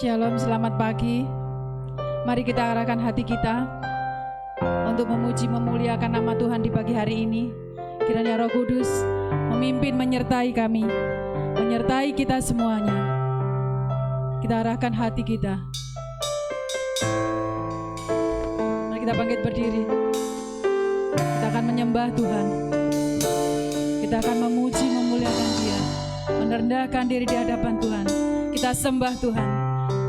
Shalom, selamat pagi. Mari kita arahkan hati kita untuk memuji memuliakan nama Tuhan di pagi hari ini. Kiranya Roh Kudus memimpin menyertai kami, menyertai kita semuanya. Kita arahkan hati kita. Mari kita bangkit berdiri. Kita akan menyembah Tuhan. Kita akan memuji memuliakan Dia, merendahkan diri di hadapan Tuhan. Kita sembah Tuhan.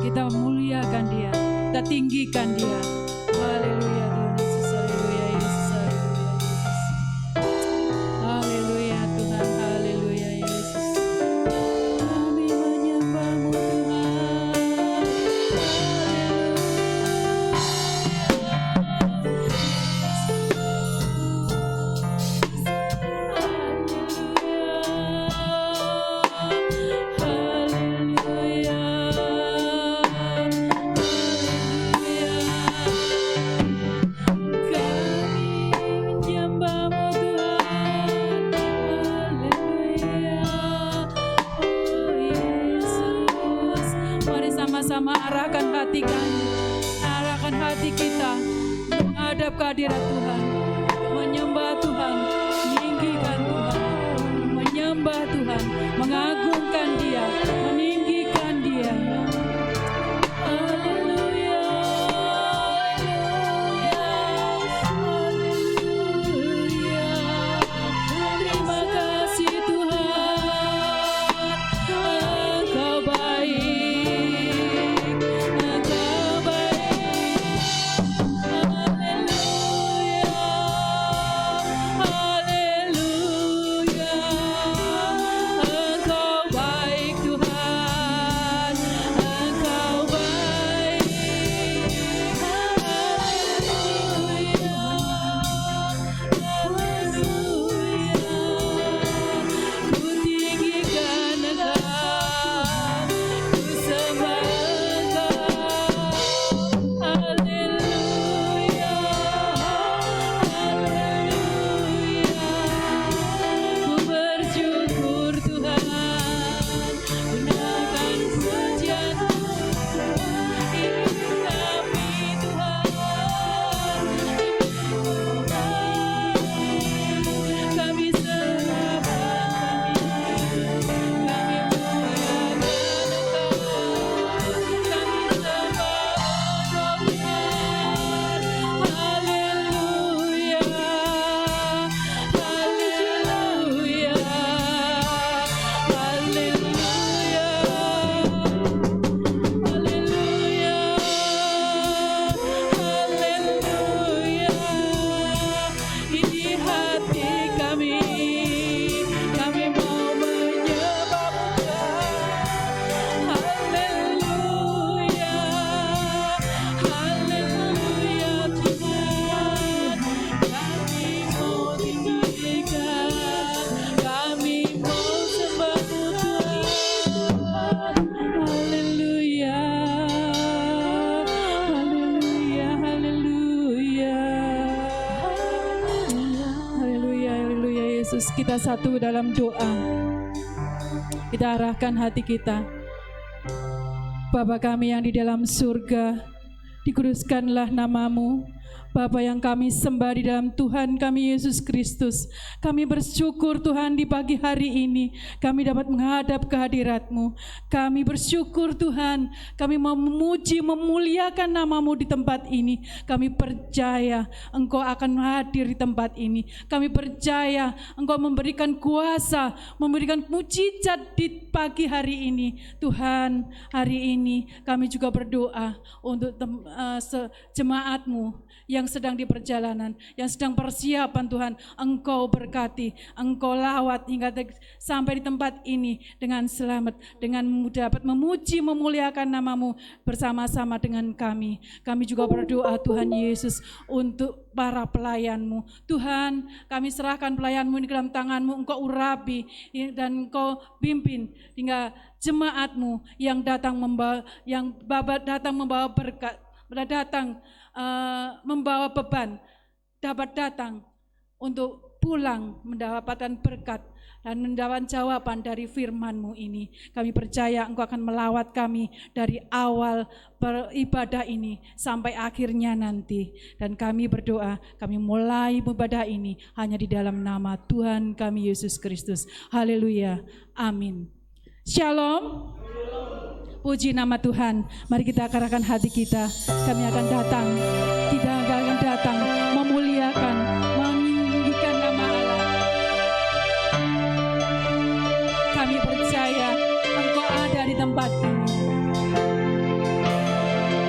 Kita memuliakan Dia, kita tinggikan Dia. Haleluya Tuhan Yesus, haleluya Yesus, haleluya Tuhan, haleluya Yesus. Kami menyembah-Mu Tuhan. Sama arahkan hati kami, arahkan hati kita menghadap kehadirat Tuhan, menyembah Tuhan, meninggikan Tuhan, menyembah Tuhan, mengagungkan Dia, meninggikan Dia. Haleluya, haleluya. Terima kasih Tuhan, Engkau baik. Kita satu dalam doa. Kita arahkan hati kita. Bapa kami yang di dalam surga, dikuduskanlah nama-Mu. Bapa yang kami sembah di dalam Tuhan kami Yesus Kristus. Kami bersyukur Tuhan di pagi hari ini kami dapat menghadap kehadirat-Mu. Kami bersyukur Tuhan, kami memuji memuliakan nama-Mu di tempat ini. Kami percaya Engkau akan hadir di tempat ini. Kami percaya Engkau memberikan kuasa, memberikan mujizat di pagi hari ini. Tuhan, hari ini kami juga berdoa untuk jemaat-Mu yang sedang di perjalanan, yang sedang persiapan Tuhan. Engkau berkati, Engkau lawat hingga sampai di tempat ini dengan selamat, dengan dapat memuji memuliakan nama-Mu bersama-sama dengan kami. Kami juga berdoa Tuhan Yesus untuk para pelayan-Mu. Tuhan, kami serahkan pelayan-Mu di dalam tangan-Mu. Engkau urapi dan Engkau pimpin hingga jemaat-Mu yang datang membawa berkat, datang membawa beban, dapat datang untuk pulang mendapatkan berkat dan mendapat jawaban dari firman-Mu ini. Kami percaya Engkau akan melawat kami dari awal beribadah ini sampai akhirnya nanti. Dan kami berdoa, kami mulai ibadah ini hanya di dalam nama Tuhan kami Yesus Kristus. Haleluya. Amin. Shalom. Puji nama Tuhan. Mari kita kerahkan hati kita. Kami akan datang. Kita akan datang memuliakan, meninggikan nama Allah. Kami percaya Engkau ada di tempat ini.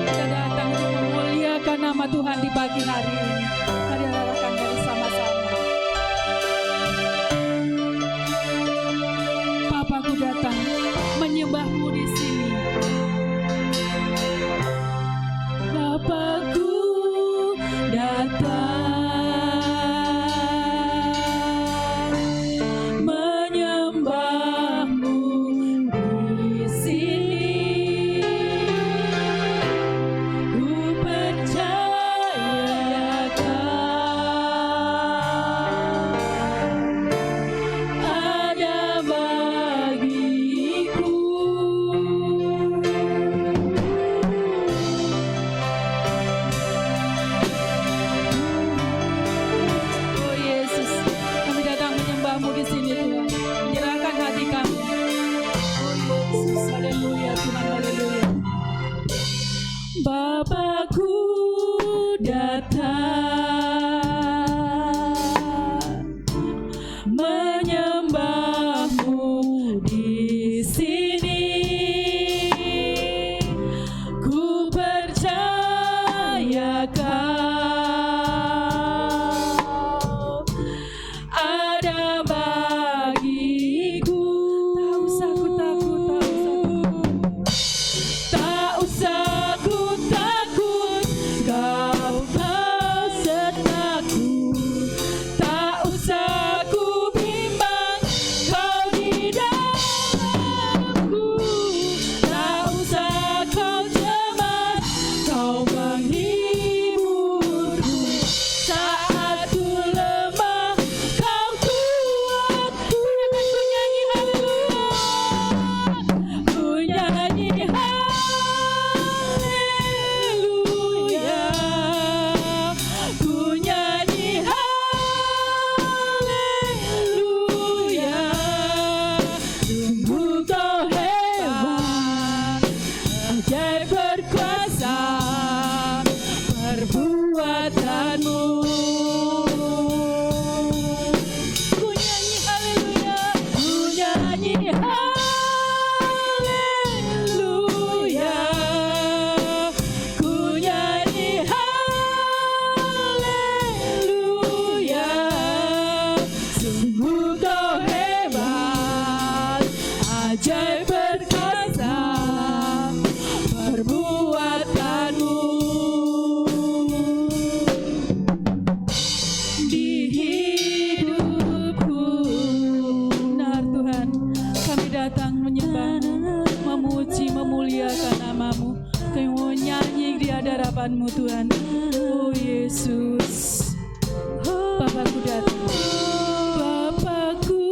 Kita datang untuk memuliakan nama Tuhan di pagi hari ini. Mari kita bersama-sama. Bapakku datang menyembah-Mu di sini. Bapakku datang menyembah-Mu di sini. Ku percayakan ada bagiku. Oh Yesus, kami datang menyembah-Mu di sini Tuhan. Menyerahkan hati kami. Oh Yesus, haleluya Tuhan, haleluya. Bapakku datang menyembah-Mu di sini. Ku percayakan ada bagiku. Tak usah ku takut, Kau besertaku. Tak usah ku bimbang, Kau di dalamku. Tak usah kau cemas, Kau menghiburku. Saat ku lemah, Kau kuatku. Ku nyanyi haleluya, ku nyanyi haleluya, ku nyanyi haleluya. Sungguh Kau hebat, ajaib berkuasa perbuatan-Mu. Ku nyanyi haleluya, ku nyanyi haleluya, ku nyanyi haleluya. Sungguh Kau hebat, ajaib berkuasa perbuatan-Mu. Di hidupku, benar Tuhan, kami datang menyembah-Mu, memuji, memuliakan nama-Mu. Kami mau nyanyi di hadapan-Mu Tuhan. Oh Yesus, Bapakku datang. Bapakku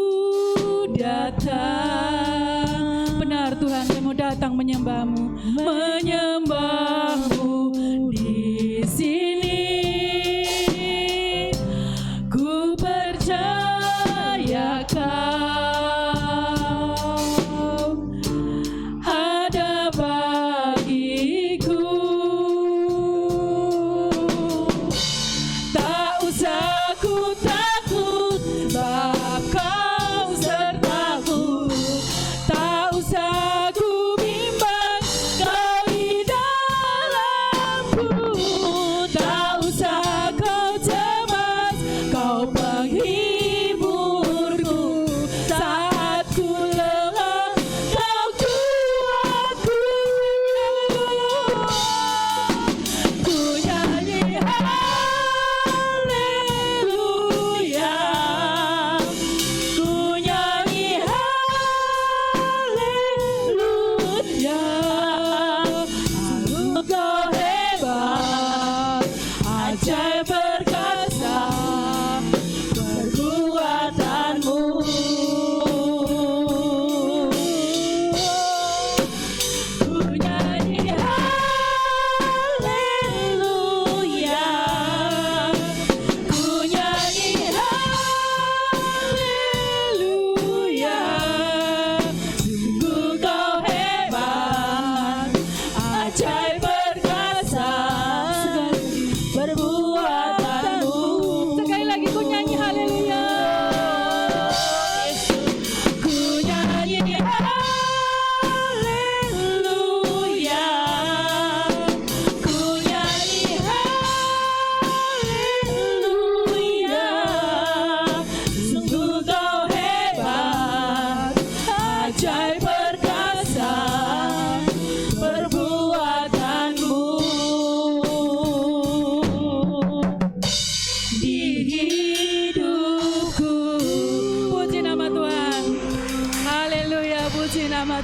datang. Benar Tuhan, kami mau datang menyembah-Mu, menyembah-Mu di sini. Ku percayakan ada bagiku.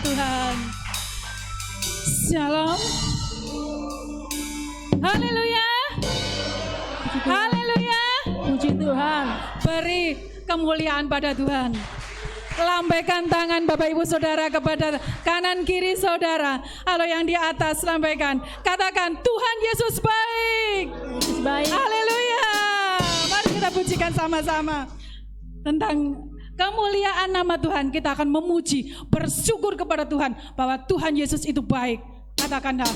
Tuhan. Shalom. Haleluya. Haleluya. Puji Tuhan. Beri kemuliaan pada Tuhan. Lambaikan tangan Bapak Ibu Saudara kepada kanan kiri saudara. Kalau yang di atas lambaikan. Katakan Tuhan Yesus baik. Yesus baik. Haleluya. Mari kita pujikan sama-sama. Tentang kemuliaan nama Tuhan, kita akan memuji, bersyukur kepada Tuhan bahwa Tuhan Yesus itu baik. Katakanlah.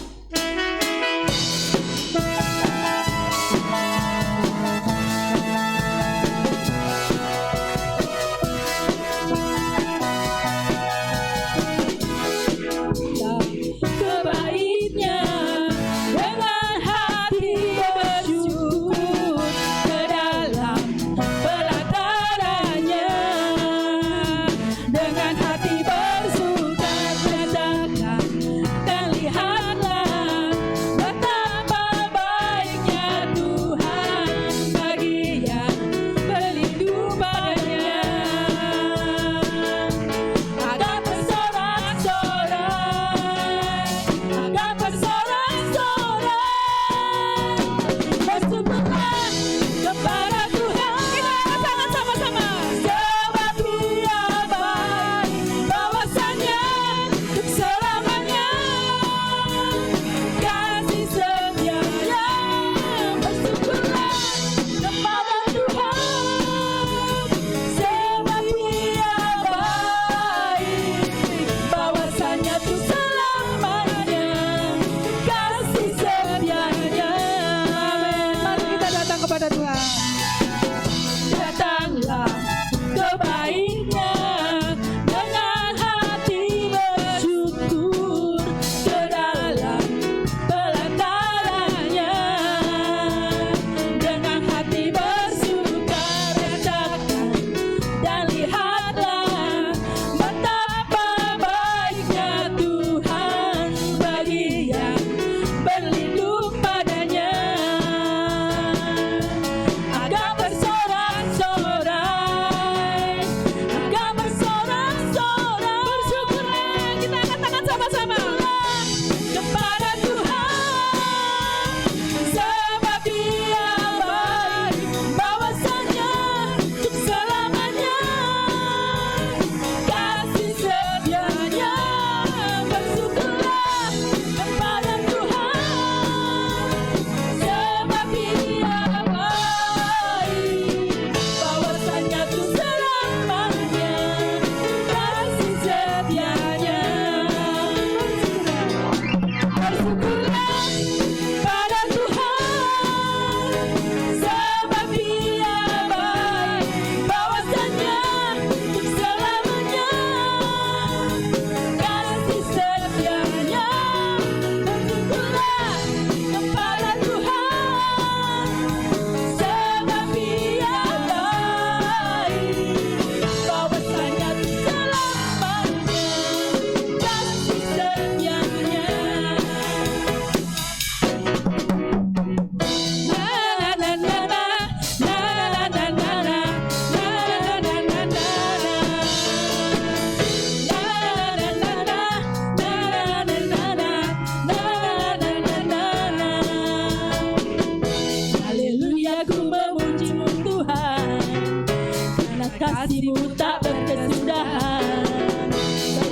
kasih-Mu tak berkesudahan.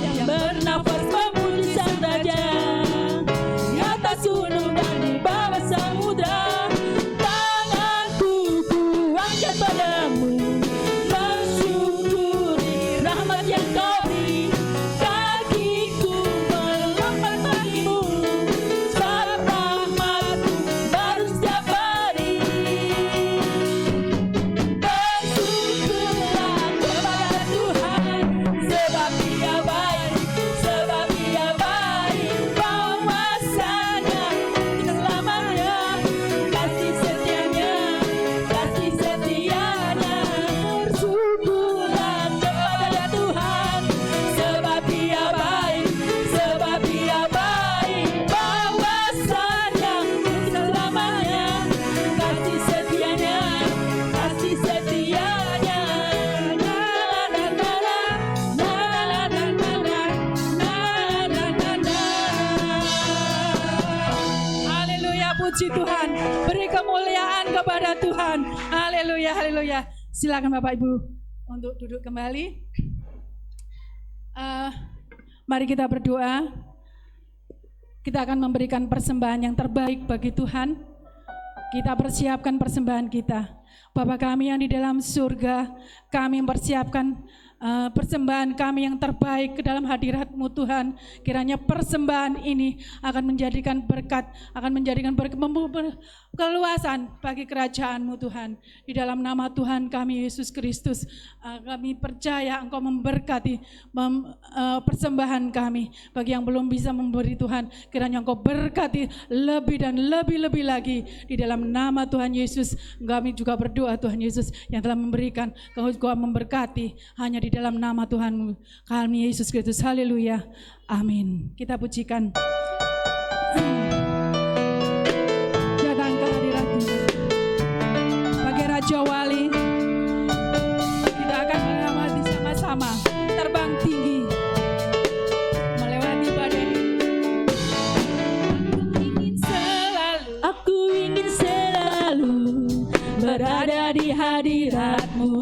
Yang bernafas memuji Sang Raja di atas gunung dan di bawah samudra. Tanganku kuangkat padamu, bersyukuri rahmat yang Kau beri. Kakiku melompat bagimu, sebab rahmat-Mu baru setiap hari. Bersyukurlah kepada Tuhan, sebab Dia baik, sebab puji Tuhan. Beri kemuliaan kepada Tuhan. Haleluya, haleluya. Silakan Bapak Ibu untuk duduk kembali. Mari kita berdoa. Kita akan memberikan persembahan yang terbaik bagi Tuhan. Kita persiapkan persembahan kita. Bapa kami yang di dalam surga, kami mempersiapkan persembahan kami yang terbaik ke dalam hadirat-Mu Tuhan. Kiranya persembahan ini akan menjadikan berkat, akan menjadikan keluasan bagi kerajaan-Mu Tuhan. Di dalam nama Tuhan kami Yesus Kristus, kami percaya Engkau memberkati persembahan kami. Bagi yang belum bisa memberi Tuhan, kiranya Engkau berkati lebih dan lebih-lebih lagi. Di dalam nama Tuhan Yesus, kami juga berdoa Tuhan Yesus yang telah memberikan, Engkau juga memberkati hanya di dalam nama Tuhan kami Yesus Kristus. Haleluya. Amin. Kita pujikan. Datang ke hadirat-Mu sebagai Raja Wali. Kita akan melewati sama-sama, terbang tinggi, melewati badai. Aku ingin selalu berada di hadirat-Mu.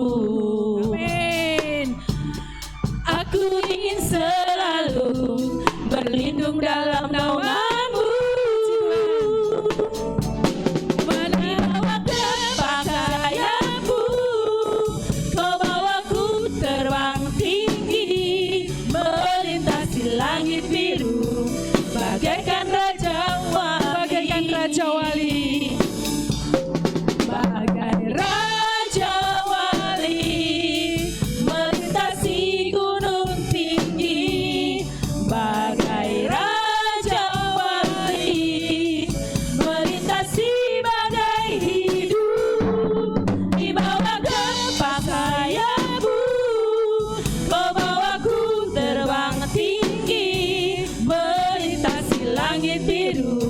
Aku ingin selalu berlindung dalam naungan-Mu. Membawa kepakaian-Mu, Kau bawaku terbang tinggi, melintasi langit biru, bagaikan Raja Wali. Bagaikan Raja Wali. Bagai Raja Wali, melintasi gunung tinggi. Bagai Raja Wali, melintasi badai hidup. Di bawah kepakaian-Mu, Kau bawaku terbang tinggi, melintasi langit biru,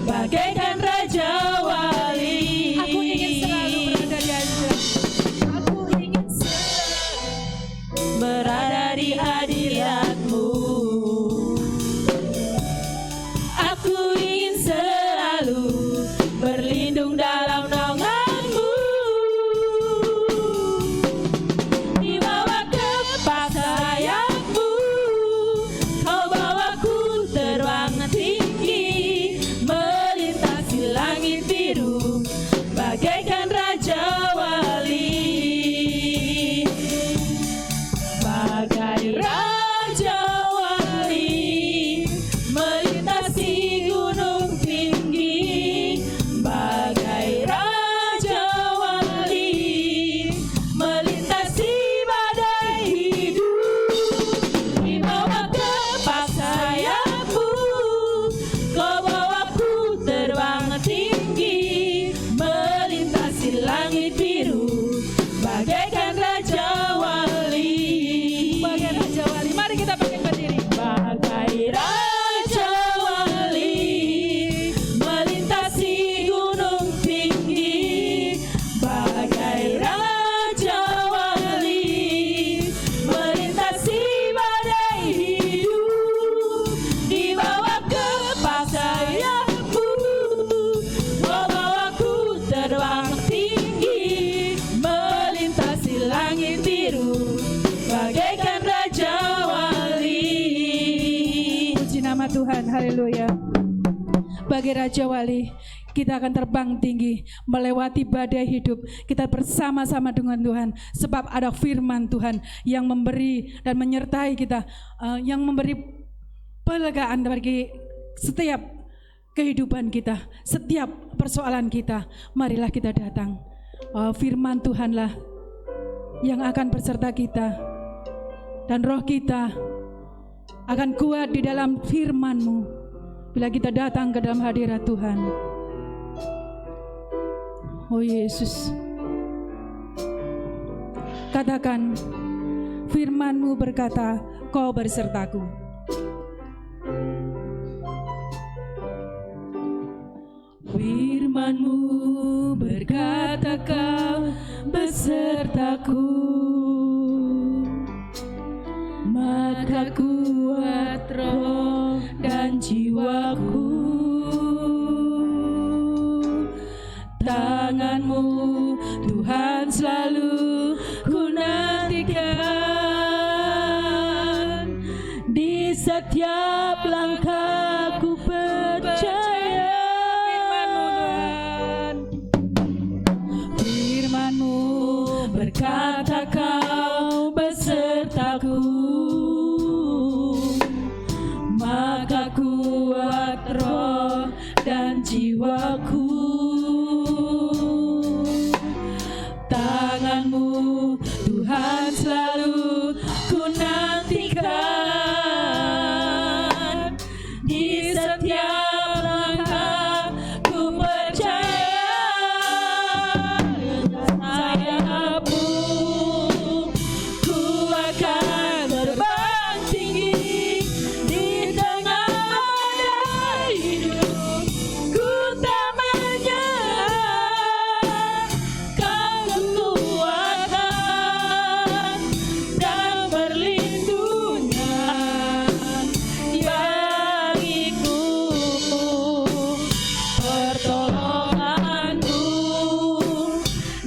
bagaikan Raja Wali. Aku ingin selalu berada di hadirat-Mu. Aku ingin selalu berlindung dalam naungan-Mu. Di bawah kepakaian-Mu, Kau bawaku terbang tinggi, melintasi langit biru, bagaikan Raja Wali. Bagai Raja Wali, melintasi gunung tinggi. Bagai Raja Wali, melintasi badai hidup. Di bawah kepakaian-Mu, Kau bawaku terbang tinggi, melintasi langit biru, bagaikan Raja Wali. Bagai Raja Wali. Mari kita bangkit berdiri. Bagai Raja Wali, melintasi gunung tinggi. Bagai Raja Wali, melintasi badai hidup. Di bawah kepakaian-Mu, Kau bawaku terbang tinggi, melintasi langit biru, bagaikan Raja Wali. Puji nama Tuhan, haleluya. Bagi Raja Wali, kita akan terbang tinggi, melewati badai hidup. Kita bersama-sama dengan Tuhan, sebab ada firman Tuhan yang memberi dan menyertai kita, yang memberi pelegaan bagi setiap kehidupan kita, setiap persoalan kita. Marilah kita datang. Firman Tuhanlah yang akan berserta kita, dan roh kita akan kuat di dalam firman-Mu bila kita datang ke dalam hadirat Tuhan. Oh Yesus, katakan, firman-Mu berkata, Kau bersertaku. Firman-Mu berkata, Kau besertaku, maka kuat roh dan jiwaku. Tuhan selalu ku nantikan. Di setiap langkahku percaya firman-Mu berkata Kau besertaku, maka kuat roh dan jiwaku. Tangan-Mu Tuhan selalu ku nantikan. Di setiap langkah ku percaya sayapmu, ku akan terbang tinggi di tengah badai hidup. Ku tak menyerah, Kau kekuatan dan perlindungan bagiku. Pertolonganmu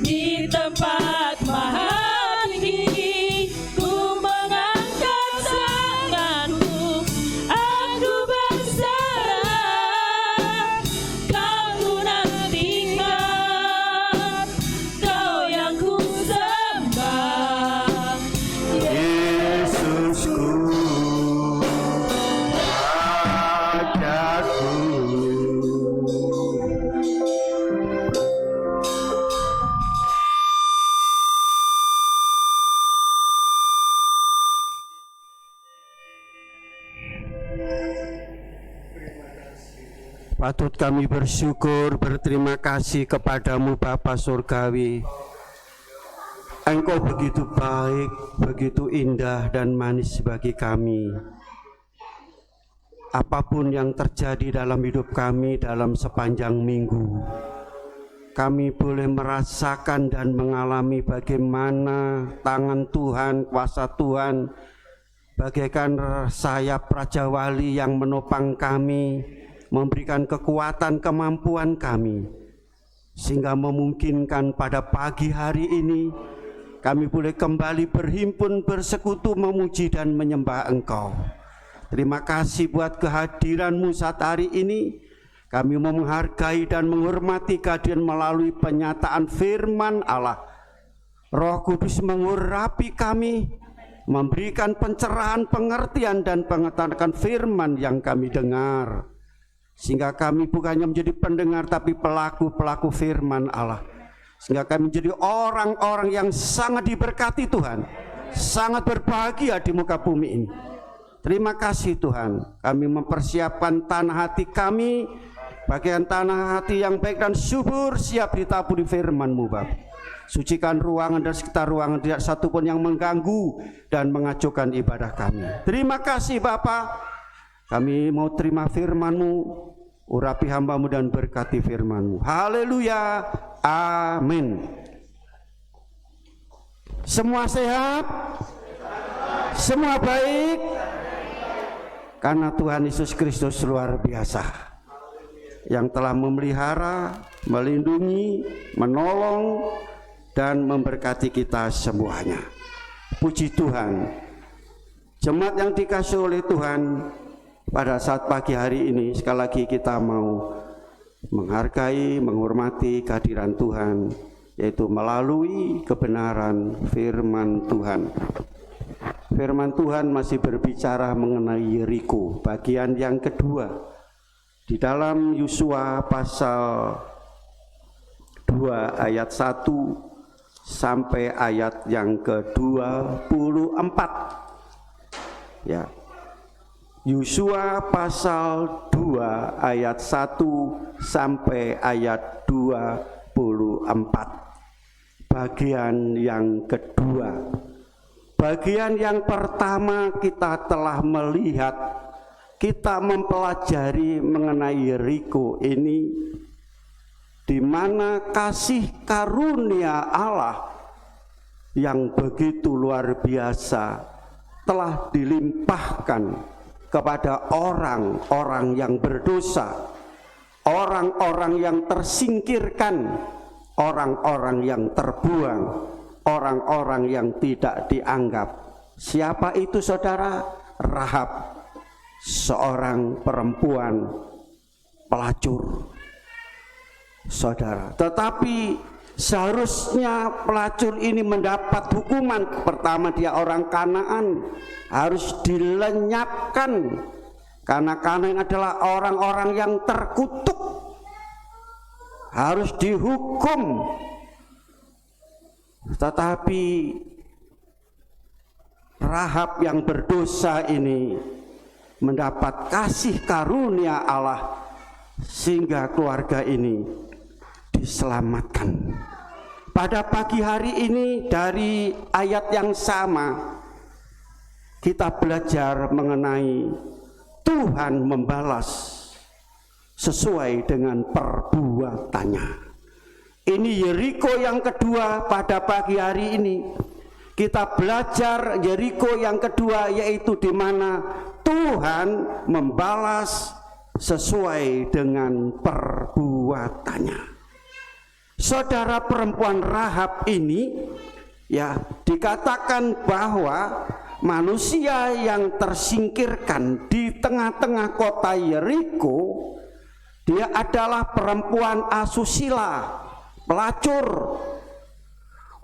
di tempat maha tinggi, ku mengangkat tanganku, aku berserah. Kau ku nantikan, Kau yang ku sembah. Yesusku, Rajaku. Patut kami bersyukur, berterima kasih kepadamu Bapa Surgawi. Engkau begitu baik, begitu indah dan manis bagi kami. Apapun yang terjadi dalam hidup kami dalam sepanjang minggu, kami boleh merasakan dan mengalami bagaimana tangan Tuhan, kuasa Tuhan, bagaikan sayap Raja Wali yang menopang kami, memberikan kekuatan kemampuan kami, sehingga memungkinkan pada pagi hari ini kami boleh kembali berhimpun, bersekutu, memuji dan menyembah Engkau. Terima kasih buat kehadiran-Mu saat hari ini. Kami menghargai dan menghormati kehadiran melalui penyataan firman Allah. Roh Kudus mengurapi kami, memberikan pencerahan, pengertian dan pengetahuan firman yang kami dengar, sehingga kami bukannya menjadi pendengar tapi pelaku-pelaku firman Allah, sehingga kami menjadi orang-orang yang sangat diberkati Tuhan, sangat berbahagia di muka bumi ini. Terima kasih Tuhan, kami mempersiapkan tanah hati kami, bagian tanah hati yang baik dan subur, siap ditaburi firman-Mu Bapa. Sucikan ruangan dan sekitar ruangan, tidak satu pun yang mengganggu dan mengacaukan ibadah kami. Terima kasih Bapa, kami mau terima firman-Mu, urapi hamba-Mu dan berkati firman-Mu. Haleluya, amin. Semua sehat, semua baik, karena Tuhan Yesus Kristus luar biasa, yang telah memelihara, melindungi, menolong, dan memberkati kita semuanya. Puji Tuhan. Jemaat yang dikasihi oleh Tuhan, pada saat pagi hari ini sekali lagi kita mau menghargai, menghormati kehadiran Tuhan, yaitu melalui kebenaran firman Tuhan. Firman Tuhan masih berbicara mengenai Yeriko, bagian yang kedua di dalam Yosua pasal 2 ayat 1 sampai ayat yang ke-24. Ya. Yosua pasal 2 ayat 1 sampai ayat 24. Bagian yang kedua. Bagian yang pertama kita telah melihat, kita mempelajari mengenai Yeriko ini, di mana kasih karunia Allah yang begitu luar biasa telah dilimpahkan kepada orang-orang yang berdosa, orang-orang yang tersingkirkan, orang-orang yang terbuang, orang-orang yang tidak dianggap. Siapa itu saudara? Rahab, seorang perempuan pelacur, saudara. Tetapi seharusnya pelacur ini mendapat hukuman. Pertama, dia orang Kanaan, harus dilenyapkan, karena Kanaan adalah orang-orang yang terkutuk, harus dihukum. Tetapi Rahab yang berdosa ini mendapat kasih karunia Allah, sehingga keluarga ini diselamatkan. Pada pagi hari ini dari ayat yang sama kita belajar mengenai Tuhan membalas sesuai dengan perbuatannya. Ini Yeriko yang kedua pada pagi hari ini. Kita belajar Yeriko yang kedua, yaitu di mana Tuhan membalas sesuai dengan perbuatannya. Saudara, perempuan Rahab ini ya dikatakan bahwa manusia yang tersingkirkan di tengah-tengah kota Yeriko, dia adalah perempuan asusila, pelacur,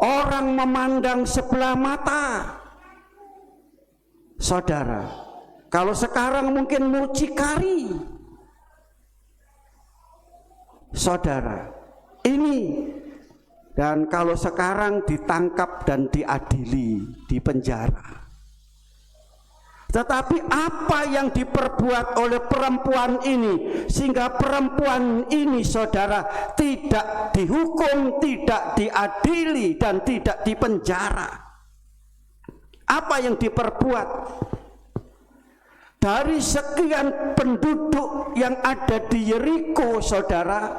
orang memandang sebelah mata. Saudara, kalau sekarang mungkin mucikari. Saudara, ini, dan kalau sekarang ditangkap dan diadili, dipenjara. Tetapi apa yang diperbuat oleh perempuan ini sehingga perempuan ini, saudara, tidak dihukum, tidak diadili, dan tidak dipenjara? Apa yang diperbuat? Dari sekian penduduk yang ada di Yeriko, saudara,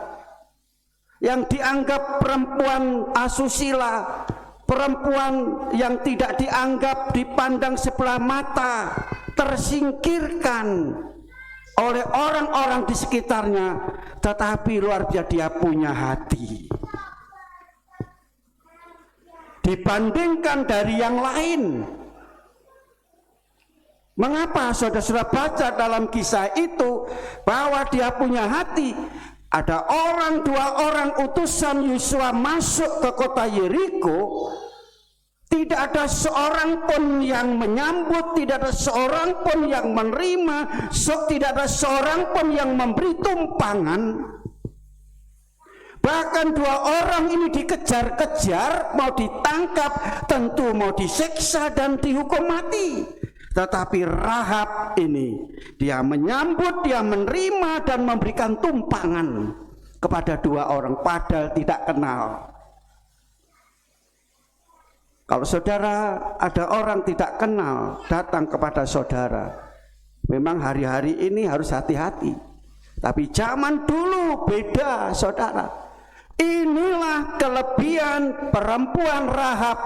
yang dianggap perempuan asusila, perempuan yang tidak dianggap, dipandang sebelah mata, tersingkirkan oleh orang-orang di sekitarnya, tetapi luar biasa dia punya hati. Dibandingkan dari yang lain. Mengapa saudara-saudara baca dalam kisah itu bahwa dia punya hati? Ada dua orang utusan Yosua masuk ke kota Yeriko, tidak ada seorang pun yang menyambut, tidak ada seorang pun yang menerima, tidak ada seorang pun yang memberi tumpangan. Bahkan dua orang ini dikejar-kejar, mau ditangkap, tentu mau disiksa dan dihukum mati. Tetapi Rahab ini, dia menyambut, dia menerima dan memberikan tumpangan kepada dua orang padahal tidak kenal. Kalau saudara ada orang tidak kenal datang kepada saudara, memang hari-hari ini harus hati-hati. Tapi zaman dulu beda, saudara. Inilah kelebihan perempuan Rahab,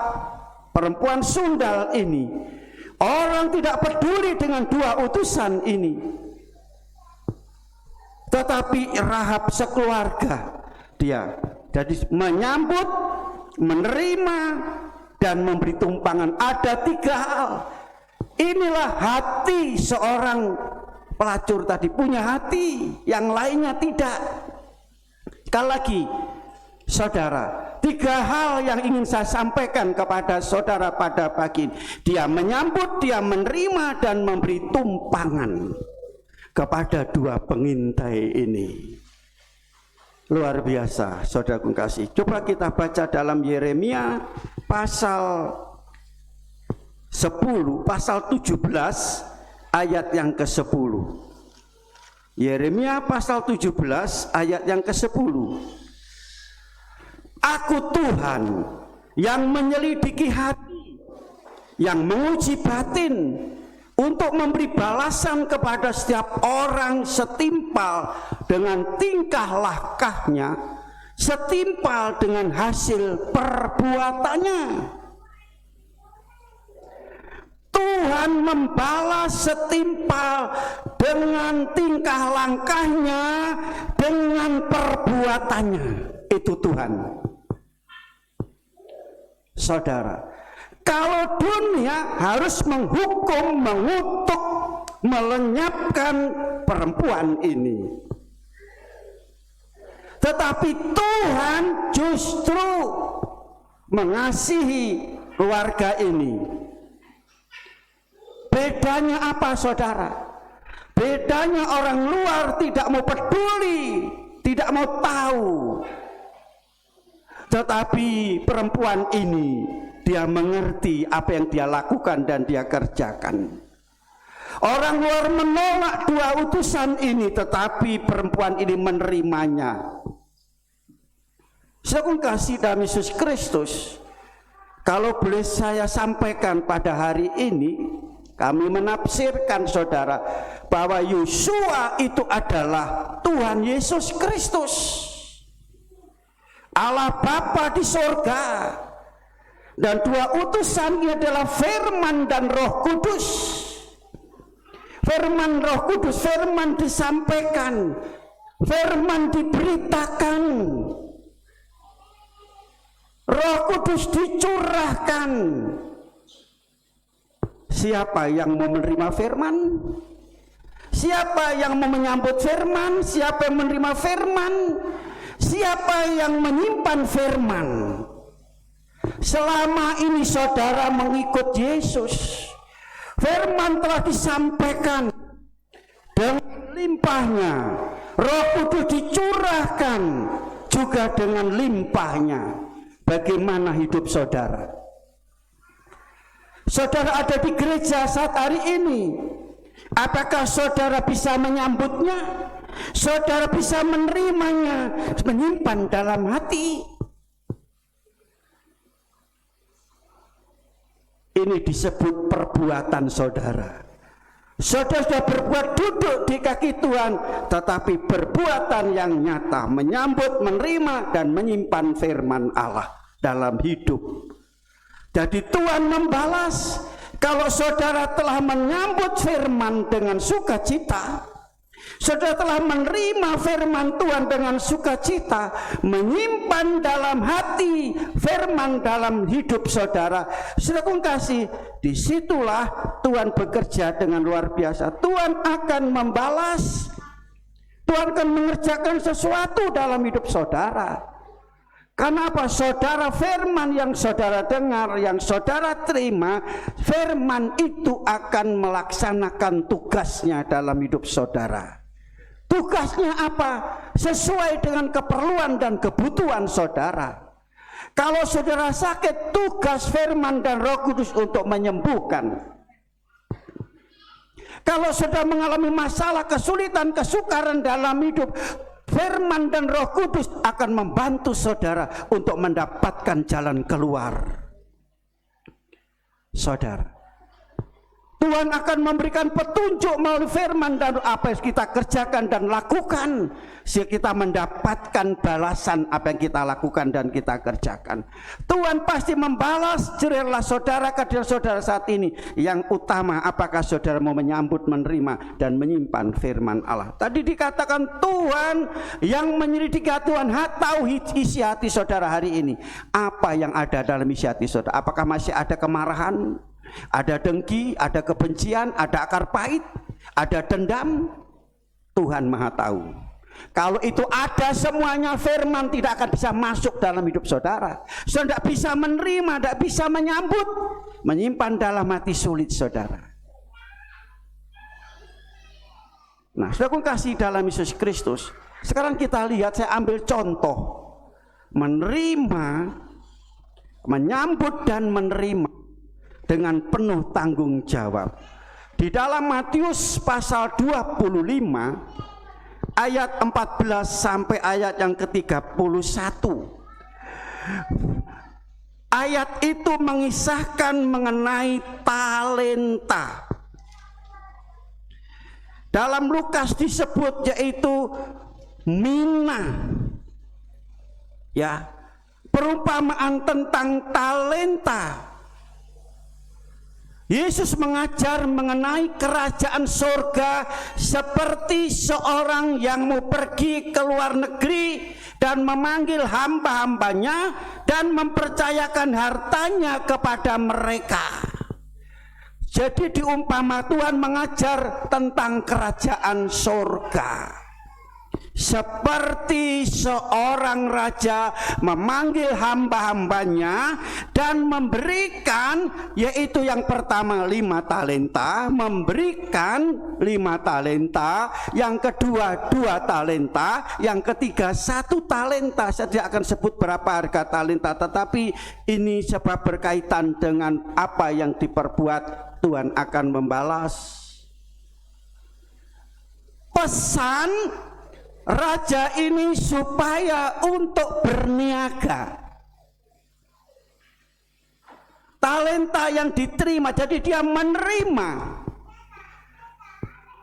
perempuan sundal ini. Orang tidak peduli dengan dua utusan ini, tetapi Rahab sekeluarga dia jadi menyambut, menerima, dan memberi tumpangan. Ada tiga hal. Inilah hati seorang pelacur tadi, punya hati, yang lainnya tidak. Sekali lagi, saudara, tiga hal yang ingin saya sampaikan kepada saudara pada pagi ini. Dia menyambut, dia menerima, dan memberi tumpangan kepada dua pengintai ini. Luar biasa, saudara kasih. Coba kita baca dalam Yeremia pasal 10, pasal 17 ayat yang ke-10. Yeremia pasal 17 ayat yang ke-10. Aku Tuhan yang menyelidiki hati, yang menguji batin, untuk memberi balasan kepada setiap orang setimpal dengan tingkah lakunya, setimpal dengan hasil perbuatannya. Tuhan membalas setimpal dengan tingkah langkahnya, dengan perbuatannya. Itu Tuhan. saudara. Kalau dunia harus menghukum, mengutuk, melenyapkan perempuan ini, tetapi Tuhan justru mengasihi keluarga ini. Bedanya apa, saudara? Bedanya orang luar tidak mau peduli, tidak mau tahu. Tetapi perempuan ini, dia mengerti apa yang dia lakukan dan dia kerjakan. Orang luar menolak dua utusan ini, tetapi perempuan ini menerimanya. Saya kasih dalam Yesus Kristus, kalau boleh saya sampaikan pada hari ini, kami menafsirkan, saudara, bahwa Yosua itu adalah Tuhan Yesus Kristus, Allah Bapa di sorga, dan dua utusan ini adalah firman dan Roh Kudus. Firman Roh Kudus, firman disampaikan, firman diberitakan, Roh Kudus dicurahkan. Siapa yang mau menerima firman? Siapa yang mau menyambut firman? Siapa yang menerima firman? Siapa yang menyimpan firman? Selama ini saudara mengikut Yesus, firman telah disampaikan dengan limpahnya, Roh Kudus dicurahkan juga dengan limpahnya. Bagaimana hidup saudara? Saudara ada di gereja saat hari ini, apakah saudara bisa menyambutnya? Saudara bisa menerimanya, menyimpan dalam hati? Ini disebut perbuatan saudara. Saudara sudah berbuat duduk di kaki Tuhan, tetapi perbuatan yang nyata menyambut, menerima, dan menyimpan firman Allah dalam hidup. Jadi Tuhan membalas kalau saudara telah menyambut firman dengan sukacita, saudara telah menerima firman Tuhan dengan sukacita, menyimpan dalam hati firman dalam hidup saudara. Saudara kasih, disitulah Tuhan bekerja dengan luar biasa. Tuhan akan membalas, Tuhan akan mengerjakan sesuatu dalam hidup saudara. Karena apa? Saudara, firman yang saudara dengar, yang saudara terima, firman itu akan melaksanakan tugasnya dalam hidup saudara. Tugasnya apa? Sesuai dengan keperluan dan kebutuhan saudara. Kalau saudara sakit, tugas firman dan Roh Kudus untuk menyembuhkan. Kalau saudara mengalami masalah, kesulitan, kesukaran dalam hidup, firman dan Roh Kudus akan membantu saudara untuk mendapatkan jalan keluar. Saudara, Tuhan akan memberikan petunjuk melalui firman dan apa yang kita kerjakan dan lakukan, sehingga kita mendapatkan balasan apa yang kita lakukan dan kita kerjakan. Tuhan pasti membalas jerilah saudara, kehadiran saudara saat ini. Yang utama, apakah saudara mau menyambut, menerima, dan menyimpan firman Allah. Tadi dikatakan Tuhan yang menyelidiki Tuhan tahu isi hati saudara hari ini. Apa yang ada dalam isi hati saudara? Apakah masih ada kemarahan? Ada dengki, ada kebencian, ada akar pahit, ada dendam? Tuhan Maha tahu. Kalau itu ada semuanya, firman tidak akan bisa masuk dalam hidup saudara. Saudara tidak bisa menerima, tidak bisa menyambut, menyimpan dalam hati sulit saudara. Nah, saudara kasih dalam Yesus Kristus. Sekarang kita lihat, saya ambil contoh menerima, menyambut dan menerima dengan penuh tanggung jawab. Di dalam Matius pasal 25 ayat 14 sampai ayat yang ke-31. Ayat itu mengisahkan mengenai talenta. Dalam Lukas disebut yaitu mina. Ya, perumpamaan tentang talenta. Yesus mengajar mengenai kerajaan surga seperti seorang yang mau pergi ke luar negeri, dan memanggil hamba-hambanya dan mempercayakan hartanya kepada mereka. Jadi diumpama Tuhan mengajar tentang kerajaan surga. Seperti seorang raja memanggil hamba-hambanya dan memberikan, yaitu yang pertama 5 talenta, memberikan 5 talenta, yang kedua 2 talenta, yang ketiga 1 talenta. Saya tidak akan sebut berapa harga talenta, tetapi ini sebab berkaitan dengan apa yang diperbuat, Tuhan akan membalas. Pesan raja ini supaya untuk berniaga. Talenta yang diterima, jadi dia menerima.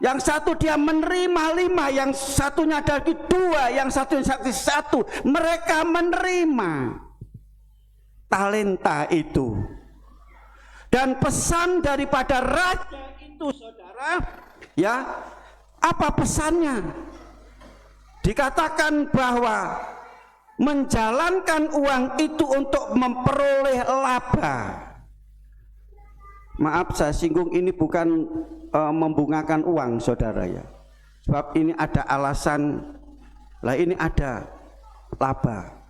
Yang satu dia menerima 5, yang satunya ada 2, yang satunya 1. Mereka menerima talenta itu. Dan pesan daripada raja itu, saudara, ya, apa pesannya? Dikatakan bahwa menjalankan uang itu untuk memperoleh laba. Maaf, saya singgung, ini bukan membungakan uang, saudara, ya. Sebab ini ada alasan, lah ini ada laba.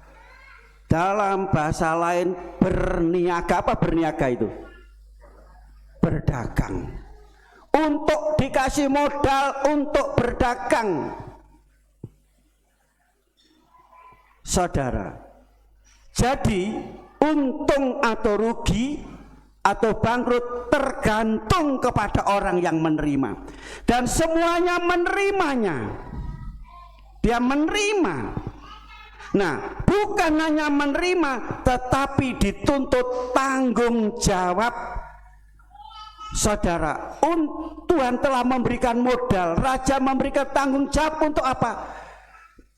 Dalam bahasa lain berniaga. Apa berniaga itu? Berdagang. Untuk dikasih modal untuk berdagang. Saudara, jadi untung atau rugi atau bangkrut tergantung kepada orang yang menerima, dan semuanya menerimanya. Dia menerima. Nah, bukan hanya menerima, tetapi dituntut tanggung jawab. Saudara, Tuhan telah memberikan modal, raja memberikan tanggung jawab untuk apa?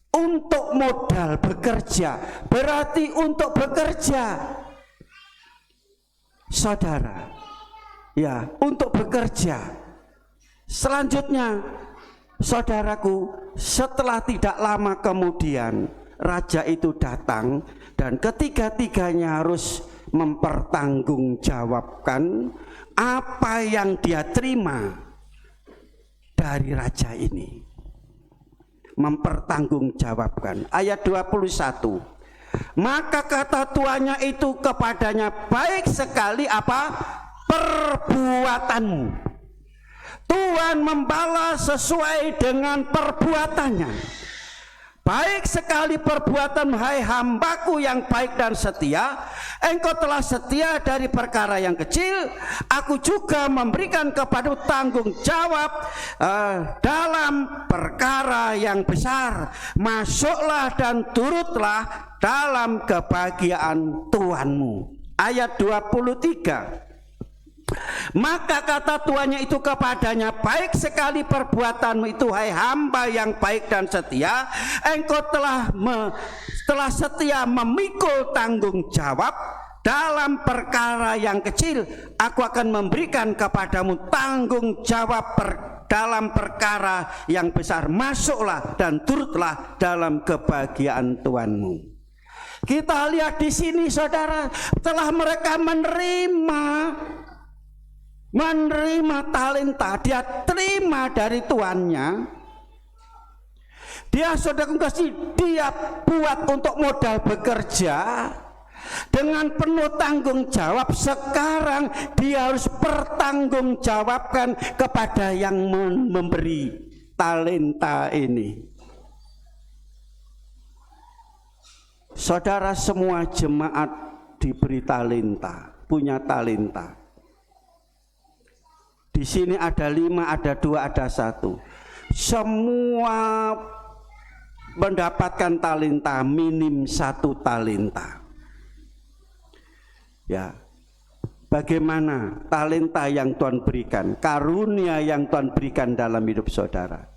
Untuk modal bekerja, berarti untuk bekerja, saudara, ya, untuk bekerja. Selanjutnya, saudaraku, setelah tidak lama kemudian raja itu datang, dan ketiga-tiganya harus mempertanggungjawabkan apa yang dia terima dari raja ini. Mempertanggungjawabkan. Ayat 21. Maka kata tuannya itu kepadanya, baik sekali apa perbuatanmu. Tuhan membalas sesuai dengan perbuatannya. Baik sekali perbuatan, hai hambaku yang baik dan setia. Engkau telah setia dari perkara yang kecil, aku juga memberikan kepadamu tanggung jawab dalam perkara yang besar. Masuklah dan turutlah dalam kebahagiaan Tuhanmu. Ayat 23. Maka kata tuannya itu kepadanya, baik sekali perbuatanmu itu, hai hamba yang baik dan setia. Engkau telah setia memikul tanggung jawab dalam perkara yang kecil, aku akan memberikan kepadamu tanggung jawab dalam perkara yang besar. Masuklah dan turutlah dalam kebahagiaan Tuhanmu. Kita lihat di sini, saudara, telah mereka menerima talenta, dia terima dari tuannya. Dia, saudara kasih, dia buat untuk modal bekerja dengan penuh tanggung jawab. Sekarang dia harus bertanggungjawabkan kepada yang memberi talenta ini. Saudara, semua jemaat diberi talenta, punya talenta. Di sini ada 5, ada 2, ada 1. Semua mendapatkan talenta, minim 1 talenta. Ya, bagaimana talenta yang Tuhan berikan, karunia yang Tuhan berikan dalam hidup saudara?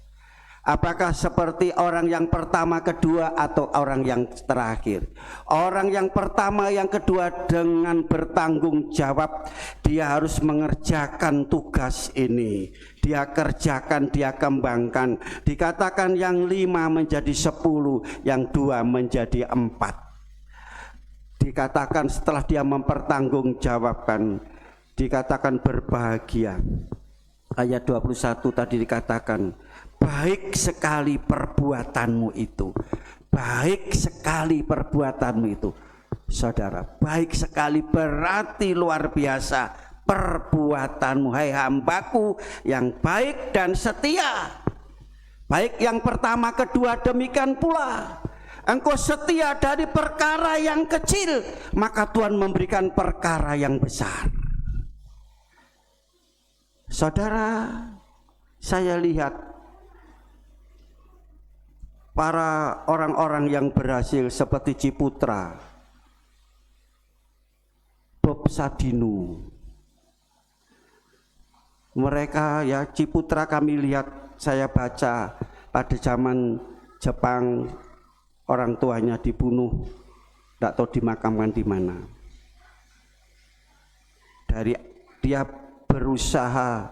Apakah seperti orang yang pertama, kedua, atau orang yang terakhir? Orang yang pertama, yang kedua dengan bertanggung jawab. Dia harus mengerjakan tugas ini. Dia kerjakan, dia kembangkan. Dikatakan yang 5 menjadi 10, yang 2 menjadi 4. Dikatakan setelah dia mempertanggungjawabkan, dikatakan berbahagia. Ayat 21 tadi dikatakan, baik sekali perbuatanmu itu. Baik sekali perbuatanmu itu. Saudara, baik sekali berarti luar biasa perbuatanmu, hai hambaku yang baik dan setia. Baik yang pertama, kedua, demikian pula. Engkau setia dari perkara yang kecil, maka Tuhan memberikan perkara yang besar. Saudara, saya lihat para orang-orang yang berhasil seperti Ciputra, Bob Sadino. Mereka ya, Ciputra kami lihat, saya baca pada zaman Jepang orang tuanya dibunuh, tidak tahu dimakamkan di mana. Dari dia berusaha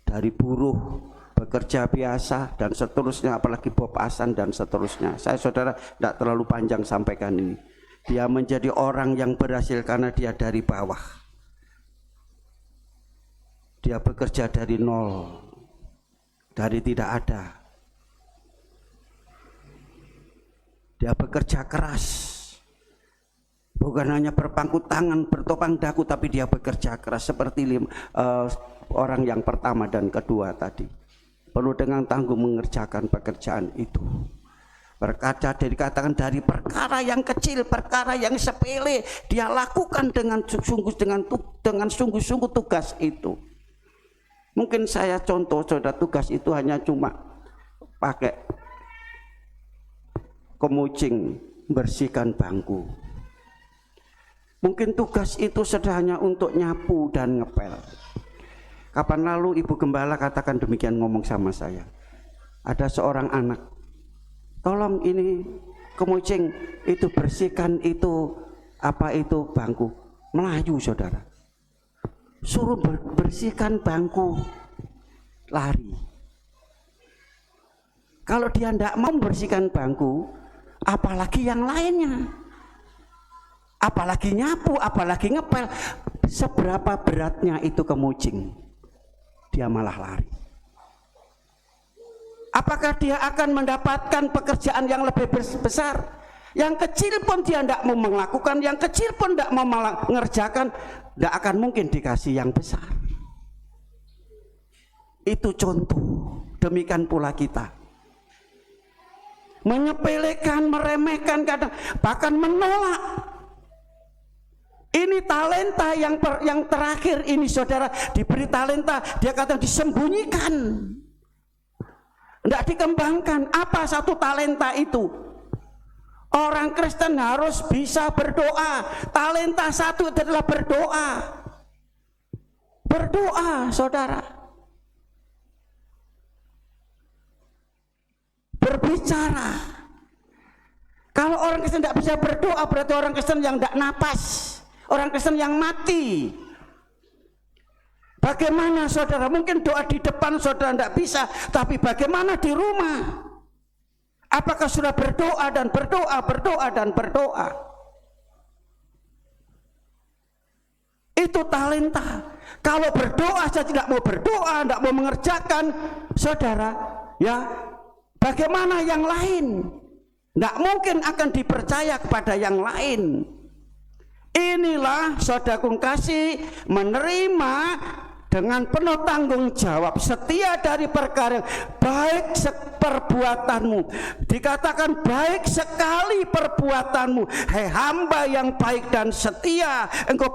dari buruh, bekerja biasa dan seterusnya, apalagi Bob Hasan dan seterusnya. Saya saudara tidak terlalu panjang sampaikan ini. Dia menjadi orang yang berhasil karena dia dari bawah. Dia bekerja dari nol, dari tidak ada. Dia bekerja keras. Bukan hanya berpangku tangan, bertopang dagu, tapi dia bekerja keras seperti orang yang pertama dan kedua tadi. Perlu dengan tangguh mengerjakan pekerjaan itu. Berkaca dikatakan dari perkara yang kecil, perkara yang sepele, dia lakukan dengan sungguh-sungguh tugas itu. Mungkin saya contoh, saudara, tugas itu hanya cuma pakai kemucing, bersihkan bangku. Mungkin tugas itu sederhana untuk nyapu dan ngepel. Kapan lalu Ibu Gembala katakan demikian, ngomong sama saya. Ada seorang anak, tolong ini kemucing itu bersihkan itu apa itu bangku. Melayu saudara. Suruh bersihkan bangku, lari. Kalau dia tidak mau bersihkan bangku, apalagi yang lainnya. Apalagi nyapu, apalagi ngepel. Seberapa beratnya itu kemucing, dia malah lari. Apakah dia akan mendapatkan pekerjaan yang lebih besar? Yang kecil pun dia tidak mau melakukan, yang kecil pun tidak mau mengerjakan, tidak akan mungkin dikasih yang besar. Itu contoh. Demikian pula kita. Menyepelekan, meremehkan, kadang bahkan menolak. Ini talenta yang terakhir ini saudara, diberi talenta, dia kata disembunyikan, tidak dikembangkan. Apa satu talenta itu? Orang Kristen harus bisa berdoa. Talenta satu adalah berdoa. Berdoa saudara. Berbicara. Kalau orang Kristen tidak bisa berdoa, berarti orang Kristen yang tidak napas. Orang Kristen yang mati. Bagaimana saudara? Mungkin doa di depan saudara tidak bisa, tapi bagaimana di rumah? Apakah sudah berdoa dan berdoa, berdoa dan berdoa? Itu talenta. Kalau berdoa saja tidak mau berdoa, tidak mau mengerjakan, saudara, ya bagaimana yang lain? Tidak mungkin akan dipercaya kepada yang lain. Inilah saudaraku kasih, menerima dengan penuh tanggung jawab, setia dari perkara baik perbuatanmu. Dikatakan baik sekali perbuatanmu, hai hamba yang baik dan setia. Engkau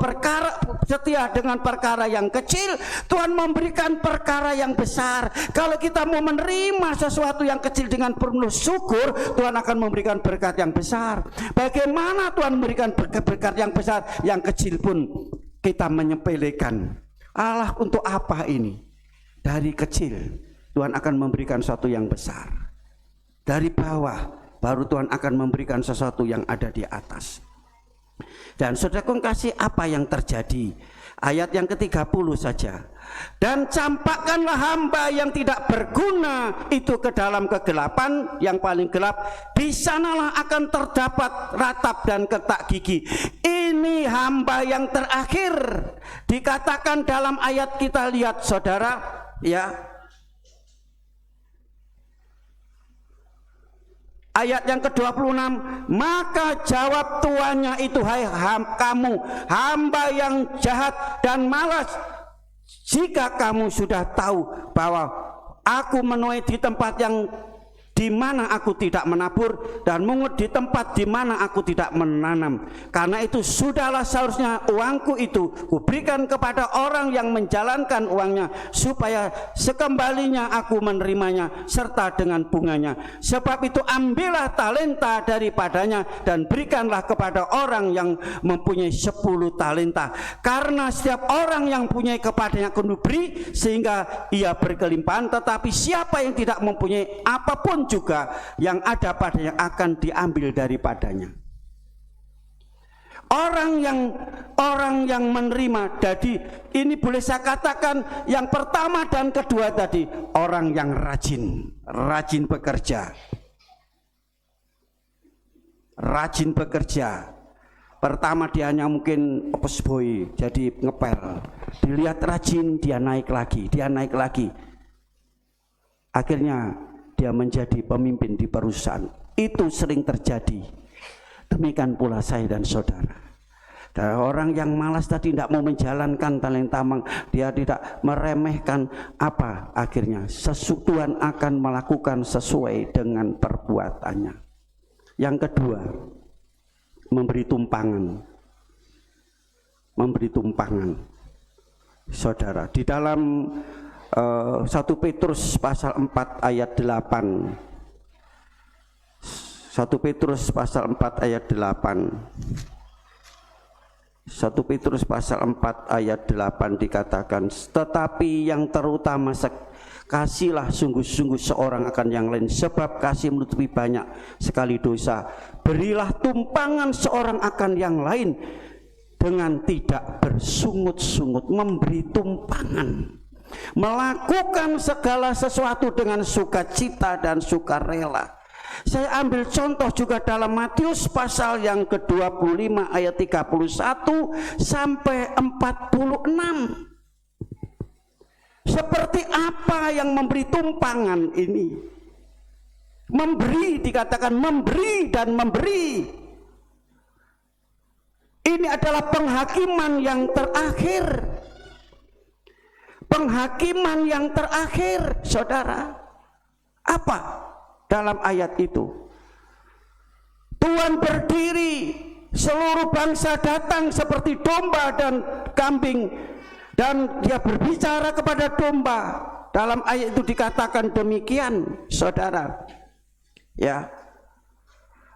setia dengan perkara yang kecil, Tuhan memberikan perkara yang besar. Kalau kita mau menerima sesuatu yang kecil dengan penuh syukur, Tuhan akan memberikan berkat yang besar. Bagaimana Tuhan memberikan berkat yang besar? Yang kecil pun kita menyepelekan. Allah untuk apa ini? Dari kecil. Tuhan akan memberikan sesuatu yang besar. Dari bawah baru Tuhan akan memberikan sesuatu yang ada di atas. Dan saudaraku kasih, apa yang terjadi? Ayat yang ke-30 saja. Dan campakkanlah hamba yang tidak berguna itu ke dalam kegelapan yang paling gelap, di sanalah akan terdapat ratap dan ketak gigi. Ini hamba yang terakhir dikatakan dalam ayat, kita lihat saudara ya. Ayat yang ke-26, maka jawab tuannya itu, hai kamu hamba yang jahat dan malas, jika kamu sudah tahu bahwa aku menuai di tempat yang di mana aku tidak menabur dan mungut di tempat di mana aku tidak menanam, karena itu sudahlah seharusnya uangku itu kuberikan kepada orang yang menjalankan uangnya, supaya sekembalinya aku menerimanya serta dengan bunganya. Sebab itu ambillah talenta daripadanya dan berikanlah kepada orang yang mempunyai 10 talenta, karena setiap orang yang punya kepadanya akan diberi sehingga ia berkelimpahan, tetapi siapa yang tidak mempunyai apapun juga yang ada padanya akan diambil daripadanya. Orang yang menerima, jadi ini boleh saya katakan yang pertama dan kedua tadi, orang yang rajin bekerja. Rajin bekerja. Pertama dia hanya mungkin opus boy, jadi ngepel. Dilihat rajin, dia naik lagi. Akhirnya dia menjadi pemimpin di perusahaan. Itu sering terjadi. Demikian pula saya dan saudara. Dan orang yang malas tadi tidak mau menjalankan talenta, dia tidak meremehkan apa, akhirnya Tuhan akan melakukan sesuai dengan perbuatannya. Yang kedua, memberi tumpangan. Saudara, di dalam 1 Petrus pasal 4 ayat 8. 1 Petrus pasal 4 ayat 8. 1 Petrus pasal 4 ayat 8 dikatakan, tetapi yang terutama kasihlah sungguh-sungguh seorang akan yang lain, sebab kasih menutupi banyak sekali dosa. Berilah tumpangan seorang akan yang lain dengan tidak bersungut-sungut. Memberi tumpangan, melakukan segala sesuatu dengan sukacita dan sukarela. Saya ambil contoh juga dalam Matius pasal yang ke-25 ayat 31 sampai 46. Seperti apa yang memberi tumpangan ini? Memberi, dikatakan memberi dan memberi. Ini adalah penghakiman yang terakhir. Penghakiman yang terakhir, saudara. Apa dalam ayat itu? Tuhan berdiri, seluruh bangsa datang seperti domba dan kambing, dan dia berbicara kepada domba. Dalam ayat itu dikatakan demikian, saudara. Ya.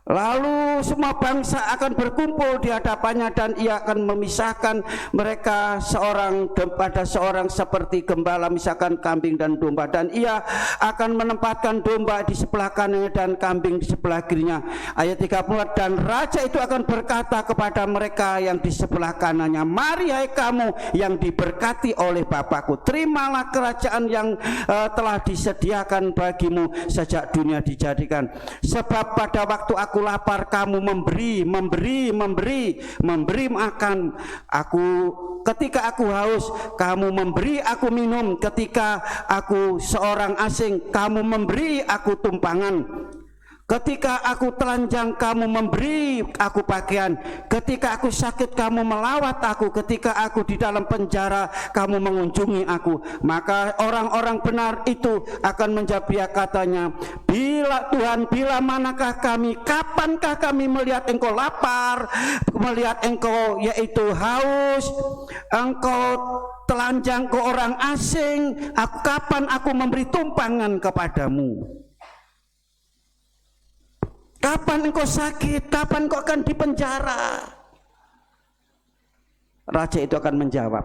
Lalu semua bangsa akan berkumpul di hadapannya, dan ia akan memisahkan mereka seorang pada seorang seperti gembala misalkan kambing dan domba, dan ia akan menempatkan domba di sebelah kanannya dan kambing di sebelah kirinya. Ayat 30, dan raja itu akan berkata kepada mereka yang di sebelah kanannya, mari hai kamu yang diberkati oleh Bapakku, terimalah kerajaan yang telah disediakan bagimu sejak dunia dijadikan. Sebab pada waktu aku lapar, kamu memberi makan aku. Ketika aku haus, kamu memberi aku minum. Ketika aku seorang asing, kamu memberi aku tumpangan. Ketika aku telanjang, kamu memberi aku pakaian. Ketika aku sakit, kamu melawat aku. Ketika aku di dalam penjara, kamu mengunjungi aku. Maka orang-orang benar itu akan menjawab, katanya, bila Tuhan, bila manakah kami, kapankah kami melihat engkau lapar, melihat engkau yaitu haus, engkau telanjang, engkau orang asing, kapan aku memberi tumpangan kepadamu? Kapan engkau sakit? Kapan engkau akan dipenjara? Raja itu akan menjawab,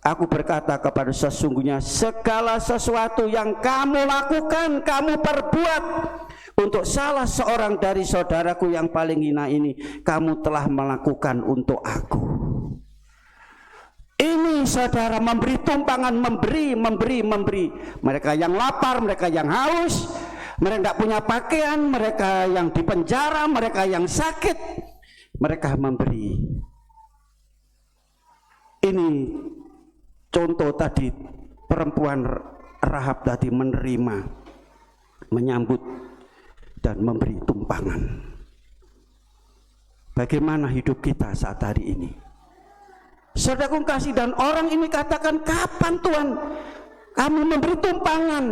Aku berkata kepada sesungguhnya segala sesuatu yang kamu lakukan, kamu perbuat untuk salah seorang dari saudaraku yang paling hina ini, kamu telah melakukan untuk aku. Ini saudara, memberi tumpangan, memberi. Mereka yang lapar, mereka yang haus, mereka tidak punya pakaian, mereka yang di penjara, mereka yang sakit, mereka memberi. Ini contoh tadi, perempuan Rahab tadi menerima, menyambut dan memberi tumpangan. Bagaimana hidup kita saat hari ini? Saudaraku kasih, dan orang ini katakan, kapan Tuhan kami memberi tumpangan,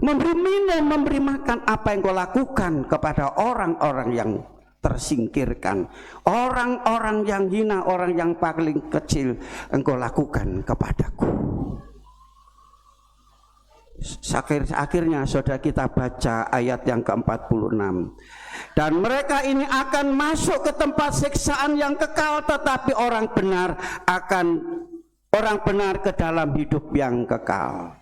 memberi minum, memberi makan? Apa yang kau lakukan kepada orang-orang yang tersingkirkan, orang-orang yang hina, orang yang paling kecil, engkau lakukan kepadaku. Akhirnya saudara kita baca ayat yang ke-46. Dan mereka ini akan masuk ke tempat siksaan yang kekal, tetapi orang benar ke dalam hidup yang kekal.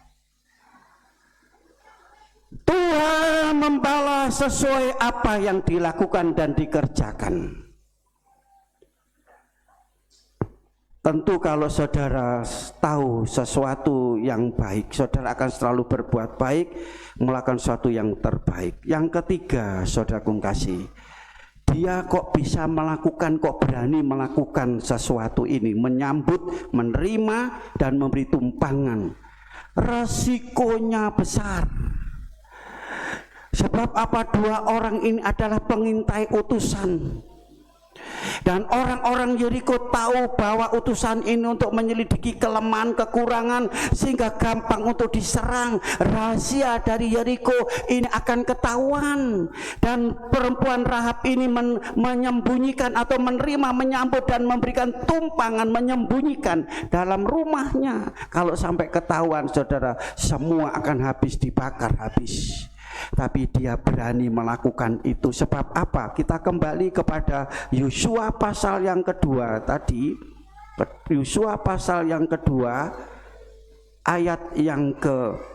Tuhan membalas sesuai apa yang dilakukan dan dikerjakan. Tentu kalau saudara tahu sesuatu yang baik, saudara akan selalu berbuat baik, melakukan sesuatu yang terbaik. Yang ketiga, saudara kasih, dia kok bisa melakukan, kok berani melakukan sesuatu ini, menyambut, menerima, dan memberi tumpangan. Resikonya besar. Sebab apa? Dua orang ini adalah pengintai utusan. Dan orang-orang Yeriko tahu bahwa utusan ini untuk menyelidiki kelemahan, kekurangan, sehingga gampang untuk diserang. Rahasia dari Yeriko ini akan ketahuan. Dan perempuan Rahab ini menyembunyikan atau menerima, menyambut dan memberikan tumpangan, menyembunyikan dalam rumahnya. Kalau sampai ketahuan, saudara, semua akan habis, dibakar habis. Tapi dia berani melakukan itu. Sebab apa? Kita kembali kepada Yosua pasal yang kedua tadi. Yosua pasal yang kedua ayat yang ke-8.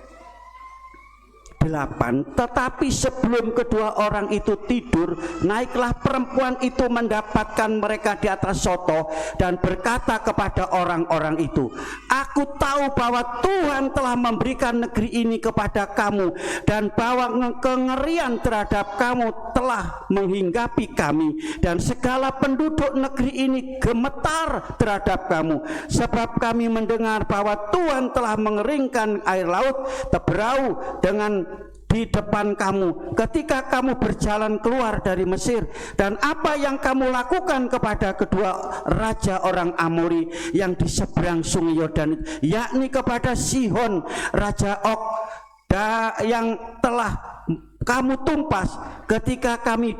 Tetapi sebelum kedua orang itu tidur, naiklah perempuan itu mendapatkan mereka di atas soto dan berkata kepada orang-orang itu, aku tahu bahwa Tuhan telah memberikan negeri ini kepada kamu, dan bahwa kengerian terhadap kamu telah menghinggapi kami, dan segala penduduk negeri ini gemetar terhadap kamu, sebab kami mendengar bahwa Tuhan telah mengeringkan air laut teberau di depan kamu ketika kamu berjalan keluar dari Mesir, dan apa yang kamu lakukan kepada kedua raja orang Amori yang di seberang sungai Yordan, yakni kepada Sihon raja Og yang telah kamu tumpas. Ketika kami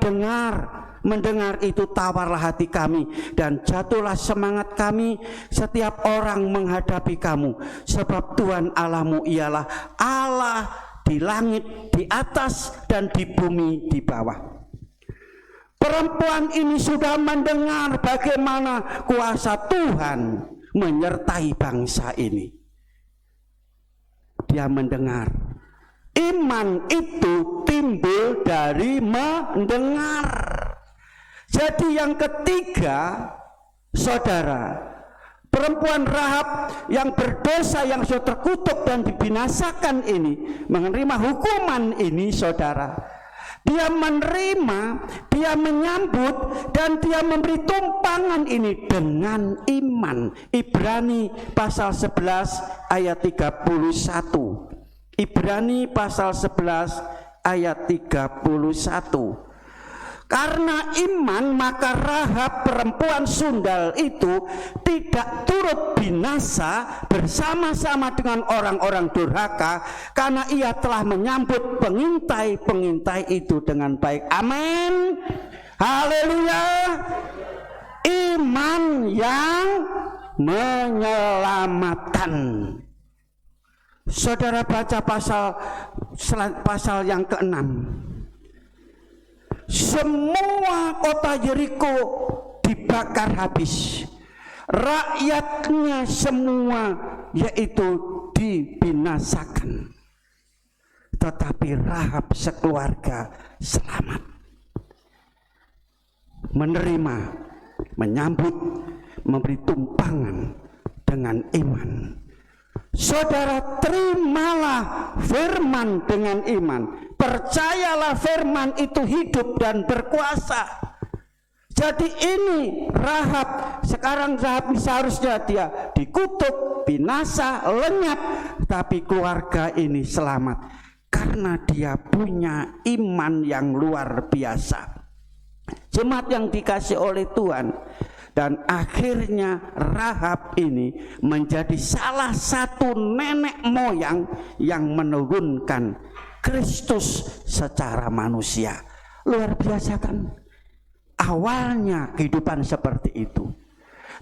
mendengar itu, tawarlah hati kami dan jatuhlah semangat kami setiap orang menghadapi kamu, sebab Tuhan Allahmu ialah Allah di langit di atas dan di bumi di bawah. Perempuan ini sudah mendengar bagaimana kuasa Tuhan menyertai bangsa ini. Dia mendengar. Iman itu timbul dari mendengar. Jadi yang ketiga, saudara, perempuan Rahab yang berdosa, yang sudah terkutuk dan dibinasakan ini, menerima hukuman ini, saudara. Dia menerima, dia menyambut, dan dia memberi tumpangan ini dengan iman. Ibrani pasal 11 ayat 31. Ibrani pasal 11 ayat 31. Karena iman, maka Rahab perempuan sundal itu tidak turut binasa bersama-sama dengan orang-orang durhaka, karena ia telah menyambut pengintai-pengintai itu dengan baik. Amin. Haleluya. Iman yang menyelamatkan. Saudara baca pasal yang ke-6. Semua kota Yeriko dibakar habis, rakyatnya semua yaitu dibinasakan. Tetapi Rahab sekeluarga selamat. Menerima, menyambut, memberi tumpangan dengan iman. Saudara, terimalah firman dengan iman. Percayalah firman itu hidup dan berkuasa. Jadi ini Rahab, sekarang Rahab seharusnya dia dikutuk, binasa, lenyap, tapi keluarga ini selamat karena dia punya iman yang luar biasa. Jemaat yang dikasih oleh Tuhan, dan akhirnya Rahab ini menjadi salah satu nenek moyang yang menurunkan Kristus secara manusia. Luar biasa kan? Awalnya kehidupan seperti itu,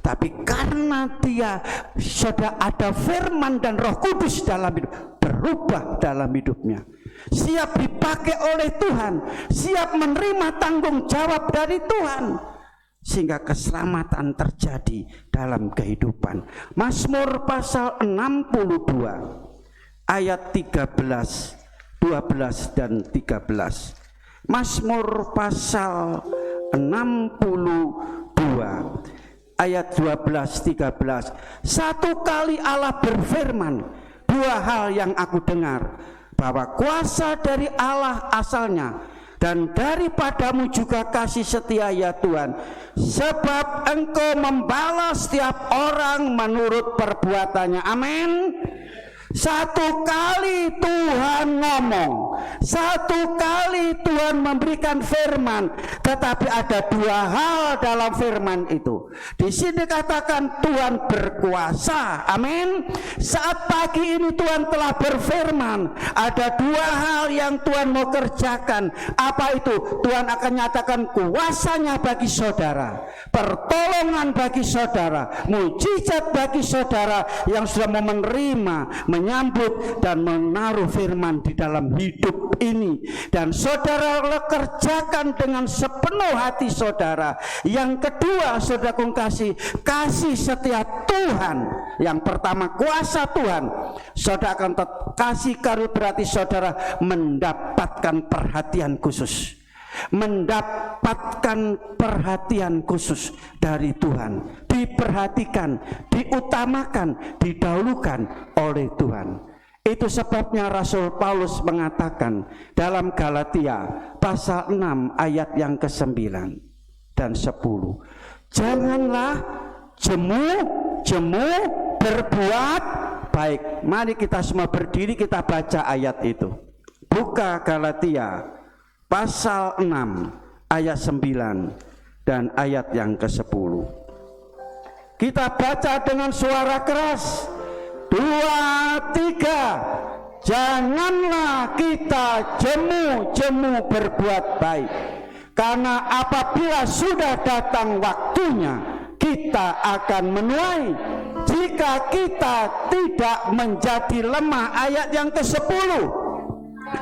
tapi karena dia sudah ada firman dan Roh Kudus dalam hidup, berubah dalam hidupnya, siap dipakai oleh Tuhan, siap menerima tanggung jawab dari Tuhan, sehingga keselamatan terjadi dalam kehidupan. Mazmur pasal 62 ayat 13, 12 dan 13. Mazmur pasal 62 ayat 12, 13. Satu kali Allah berfirman, dua hal yang aku dengar, bahwa kuasa dari Allah asalnya, dan daripadamu juga kasih setia ya Tuhan, sebab Engkau membalas setiap orang menurut perbuatannya. Amin. Satu kali Tuhan ngomong, satu kali Tuhan memberikan firman, tetapi ada dua hal dalam firman itu. Di sini katakan Tuhan berkuasa. Amin. Saat pagi ini Tuhan telah berfirman, ada dua hal yang Tuhan mau kerjakan. Apa itu? Tuhan akan nyatakan kuasanya bagi saudara, pertolongan bagi saudara, mujizat bagi saudara yang sudah mau menerima, menyambut dan menaruh firman di dalam hidup ini, dan saudara kerjakan dengan sepenuh hati saudara. Yang kedua, saudara kasih setia Tuhan. Yang pertama kuasa Tuhan, saudara akan kasih karunia, berarti saudara mendapatkan perhatian khusus, mendapatkan perhatian khusus dari Tuhan, diperhatikan, diutamakan, didahulukan oleh Tuhan. Itu sebabnya Rasul Paulus mengatakan dalam Galatia pasal 6 ayat yang ke-9 dan 10, janganlah jemu berbuat baik. Mari kita semua berdiri, kita baca ayat itu. Buka Galatia pasal 6 ayat 9 dan ayat yang ke-10. Kita baca dengan suara keras. 2, 3. Janganlah kita jemu berbuat baik, karena apabila sudah datang waktunya kita akan menuai, jika kita tidak menjadi lemah. Ayat yang ke-10.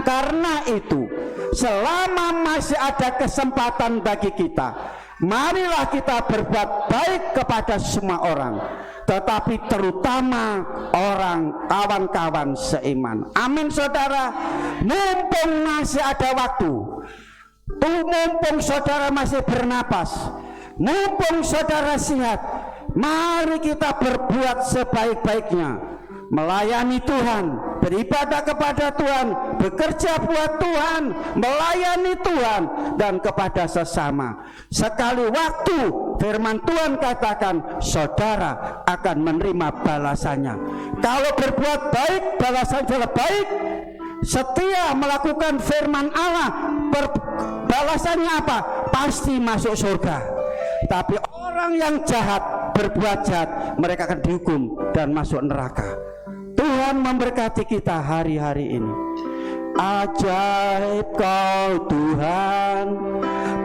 Karena itu, selama masih ada kesempatan bagi kita, marilah kita berbuat baik kepada semua orang, tetapi terutama orang kawan-kawan seiman. Amin saudara. Mumpung masih ada waktu, mumpung saudara masih bernapas, mumpung saudara sehat, mari kita berbuat sebaik-baiknya, melayani Tuhan, beribadah kepada Tuhan, bekerja buat Tuhan, melayani Tuhan dan kepada sesama. Sekali waktu firman Tuhan katakan saudara akan menerima balasannya. Kalau berbuat baik, balasannya adalah baik. Setia melakukan firman Allah, balasannya apa? Pasti masuk surga. Tapi orang yang jahat, berbuat jahat, mereka akan dihukum dan masuk neraka. Tuhan memberkati kita hari-hari ini. Ajaib Kau Tuhan,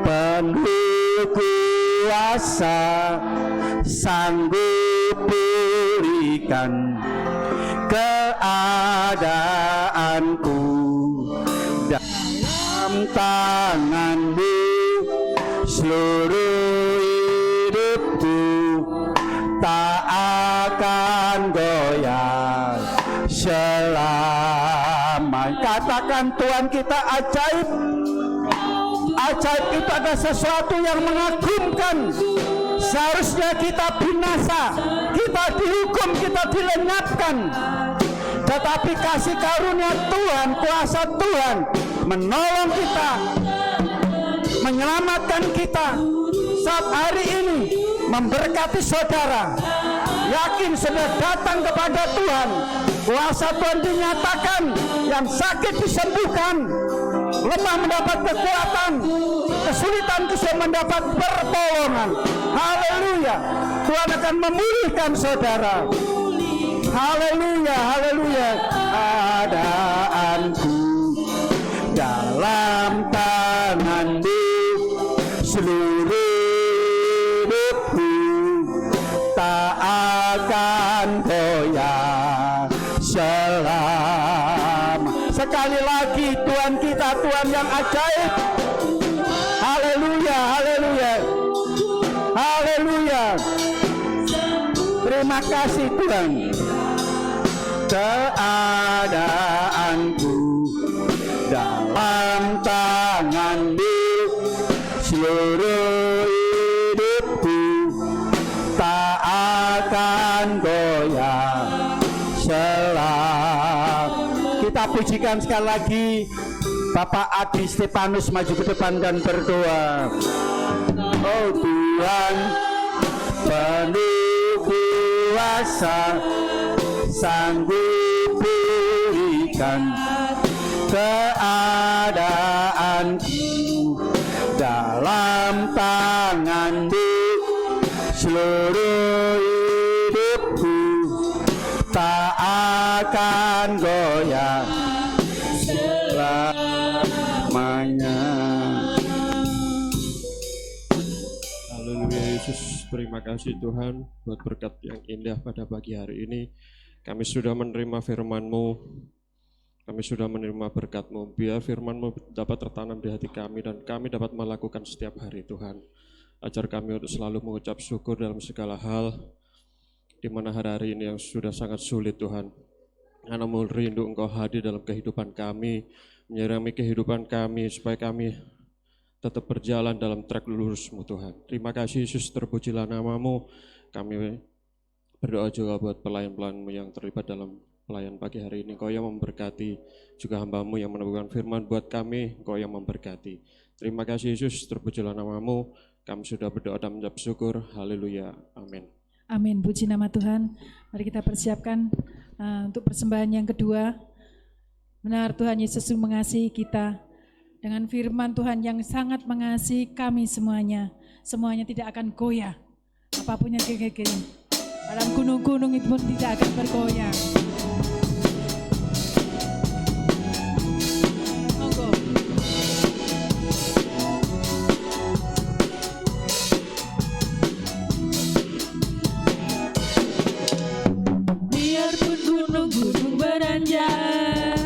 penuh kuasa, sanggup pulihkan keadaanku. Dalam tangan-Mu seluruh hidupku tak akan goyang selamanya. Katakan Tuhan kita ajaib. Ajaib itu adalah sesuatu yang mengagumkan. Seharusnya kita binasa, kita dihukum, kita dilenyapkan. Tetapi kasih karunia Tuhan, kuasa Tuhan menolong kita, menyelamatkan kita saat hari ini, memberkati saudara. Yakin sudah datang kepada Tuhan, kuasa Tuhan dinyatakan, yang sakit disembuhkan, lemah mendapat kekuatan, kesulitan mendapat pertolongan. Haleluya, Tuhan akan memulihkan saudara. Haleluya, haleluya. Keadaanku dalam tangan-Mu, seluruh hidupku tak akan goyah selama. Sekali lagi, Tuhan kita Tuhan yang ajaib. Haleluya, haleluya, haleluya. Terima kasih Tuhan. Keadaanku dalam tangan-Mu, seluruh hidupku tak akan goyah selama. Kita pujikan sekali lagi. Bapak Adi Stefanus maju ke depan dan berdoa. Oh Tuhan, penuh kuasa, sanggup pulihkan keadaanku dalam tangan-Mu, seluruh hidupku tak akan goyah selamanya. Haleluya Yesus, terima kasih Tuhan buat berkat yang indah pada pagi hari ini. Kami sudah menerima firman-Mu, kami sudah menerima berkat-Mu. Biar firman-Mu dapat tertanam di hati kami dan kami dapat melakukan setiap hari Tuhan. Ajar kami untuk selalu mengucap syukur dalam segala hal, di mana hari-hari ini yang sudah sangat sulit Tuhan. Karena mau rindu Engkau hadir dalam kehidupan kami, menyerami kehidupan kami, supaya kami tetap berjalan dalam trek lurus-Mu Tuhan. Terima kasih Yesus, terpujilah nama-Mu. Kami berdoa juga buat pelayan-pelayan-Mu yang terlibat dalam pelayan pagi hari ini. Engkau yang memberkati, juga hamba-Mu yang meneguhkan firman buat kami, Engkau yang memberkati. Terima kasih Yesus, terpujilah nama-Mu. Kami sudah berdoa dan mengucap syukur. Haleluya, amin. Amin, puji nama Tuhan. Mari kita persiapkan untuk persembahan yang kedua. Benar, Tuhan Yesus mengasihi kita dengan firman Tuhan yang sangat mengasihi kami semuanya. Semuanya tidak akan goyah, apapun yang kiri-kiri. Dalam gunung-gunung itu pun tidak akan bergoyang. Monggo. Biarpun gunung-gunung beranjak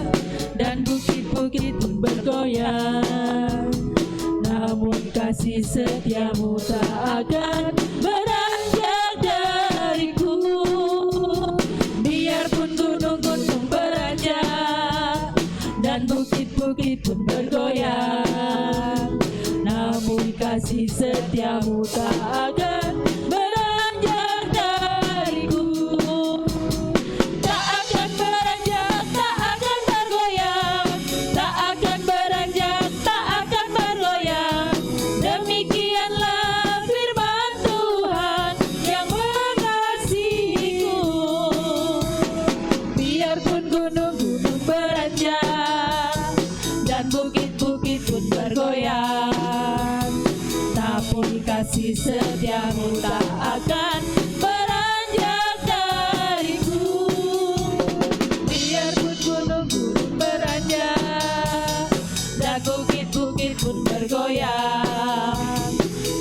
dan bukit-bukit pun bergoyang, namun kasih setiamu tak akan beranjak dariku. Biarpun gunung-gunung beranjak dan bukit-bukit pun bergoyang, namun kasih setiamu tak akan beranjak dariku. Tak akan beranjak, tak akan bergoyang, tak akan beranjak, tak akan bergoyang. Demikianlah firman Tuhan yang mengasihiku. Biarpun gunung-gunung beranjak dan bukit-bukit pun bergoyang, tapi kasih setiamu tak akan beranjak dariku. Biarpun gunung-gunung beranjak dan bukit-bukit pun bergoyang,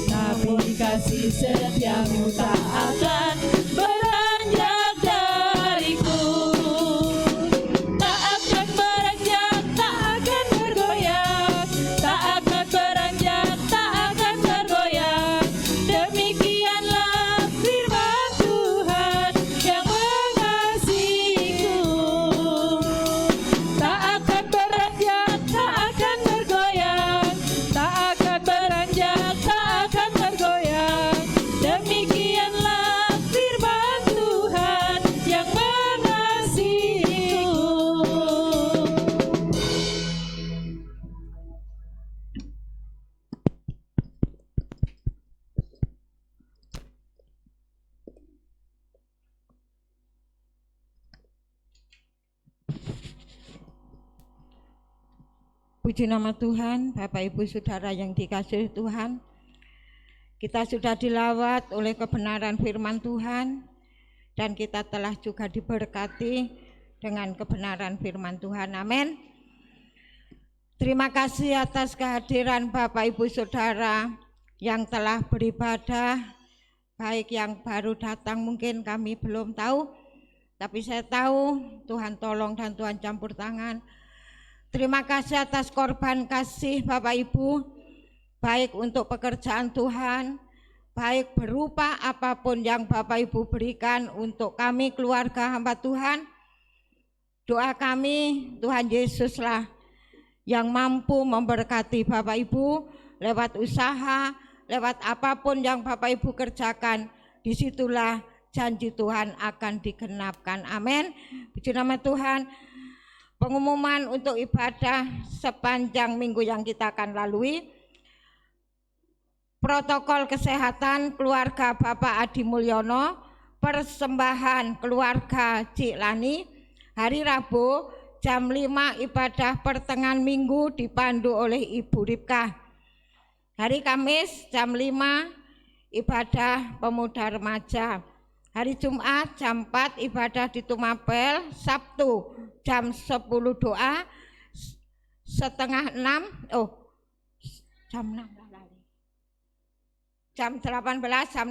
tapi kasih setiamu tak akan beranjak dariku. Tak akan beranjak, tak akan bergoyang, tak akan beranjak, tak akan bergoyang. Demikianlah Puji nama Tuhan, Bapak Ibu Saudara yang dikasihi Tuhan. Kita sudah dilawat oleh kebenaran firman Tuhan dan kita telah juga diberkati dengan kebenaran firman Tuhan. Amin. Terima kasih atas kehadiran Bapak Ibu Saudara yang telah beribadah, baik yang baru datang mungkin kami belum tahu, tapi saya tahu Tuhan tolong dan Tuhan campur tangan. Terima kasih atas korban kasih Bapak Ibu, baik untuk pekerjaan Tuhan, baik berupa apapun yang Bapak Ibu berikan untuk kami keluarga hamba Tuhan. Doa kami Tuhan Yesuslah yang mampu memberkati Bapak Ibu lewat usaha, lewat apapun yang Bapak Ibu kerjakan, disitulah janji Tuhan akan digenapkan. Amin. Puji nama Tuhan. Pengumuman untuk ibadah sepanjang minggu yang kita akan lalui. Protokol kesehatan keluarga Bapak Adi Mulyono, persembahan keluarga Cik Lani, hari Rabu jam 5 ibadah pertengahan minggu dipandu oleh Ibu Ripkah. Hari Kamis jam 5 ibadah pemuda remaja. Hari Jumat jam 4 ibadah di Tumapel. Sabtu jam 10 doa, setengah 6, jam 18, jam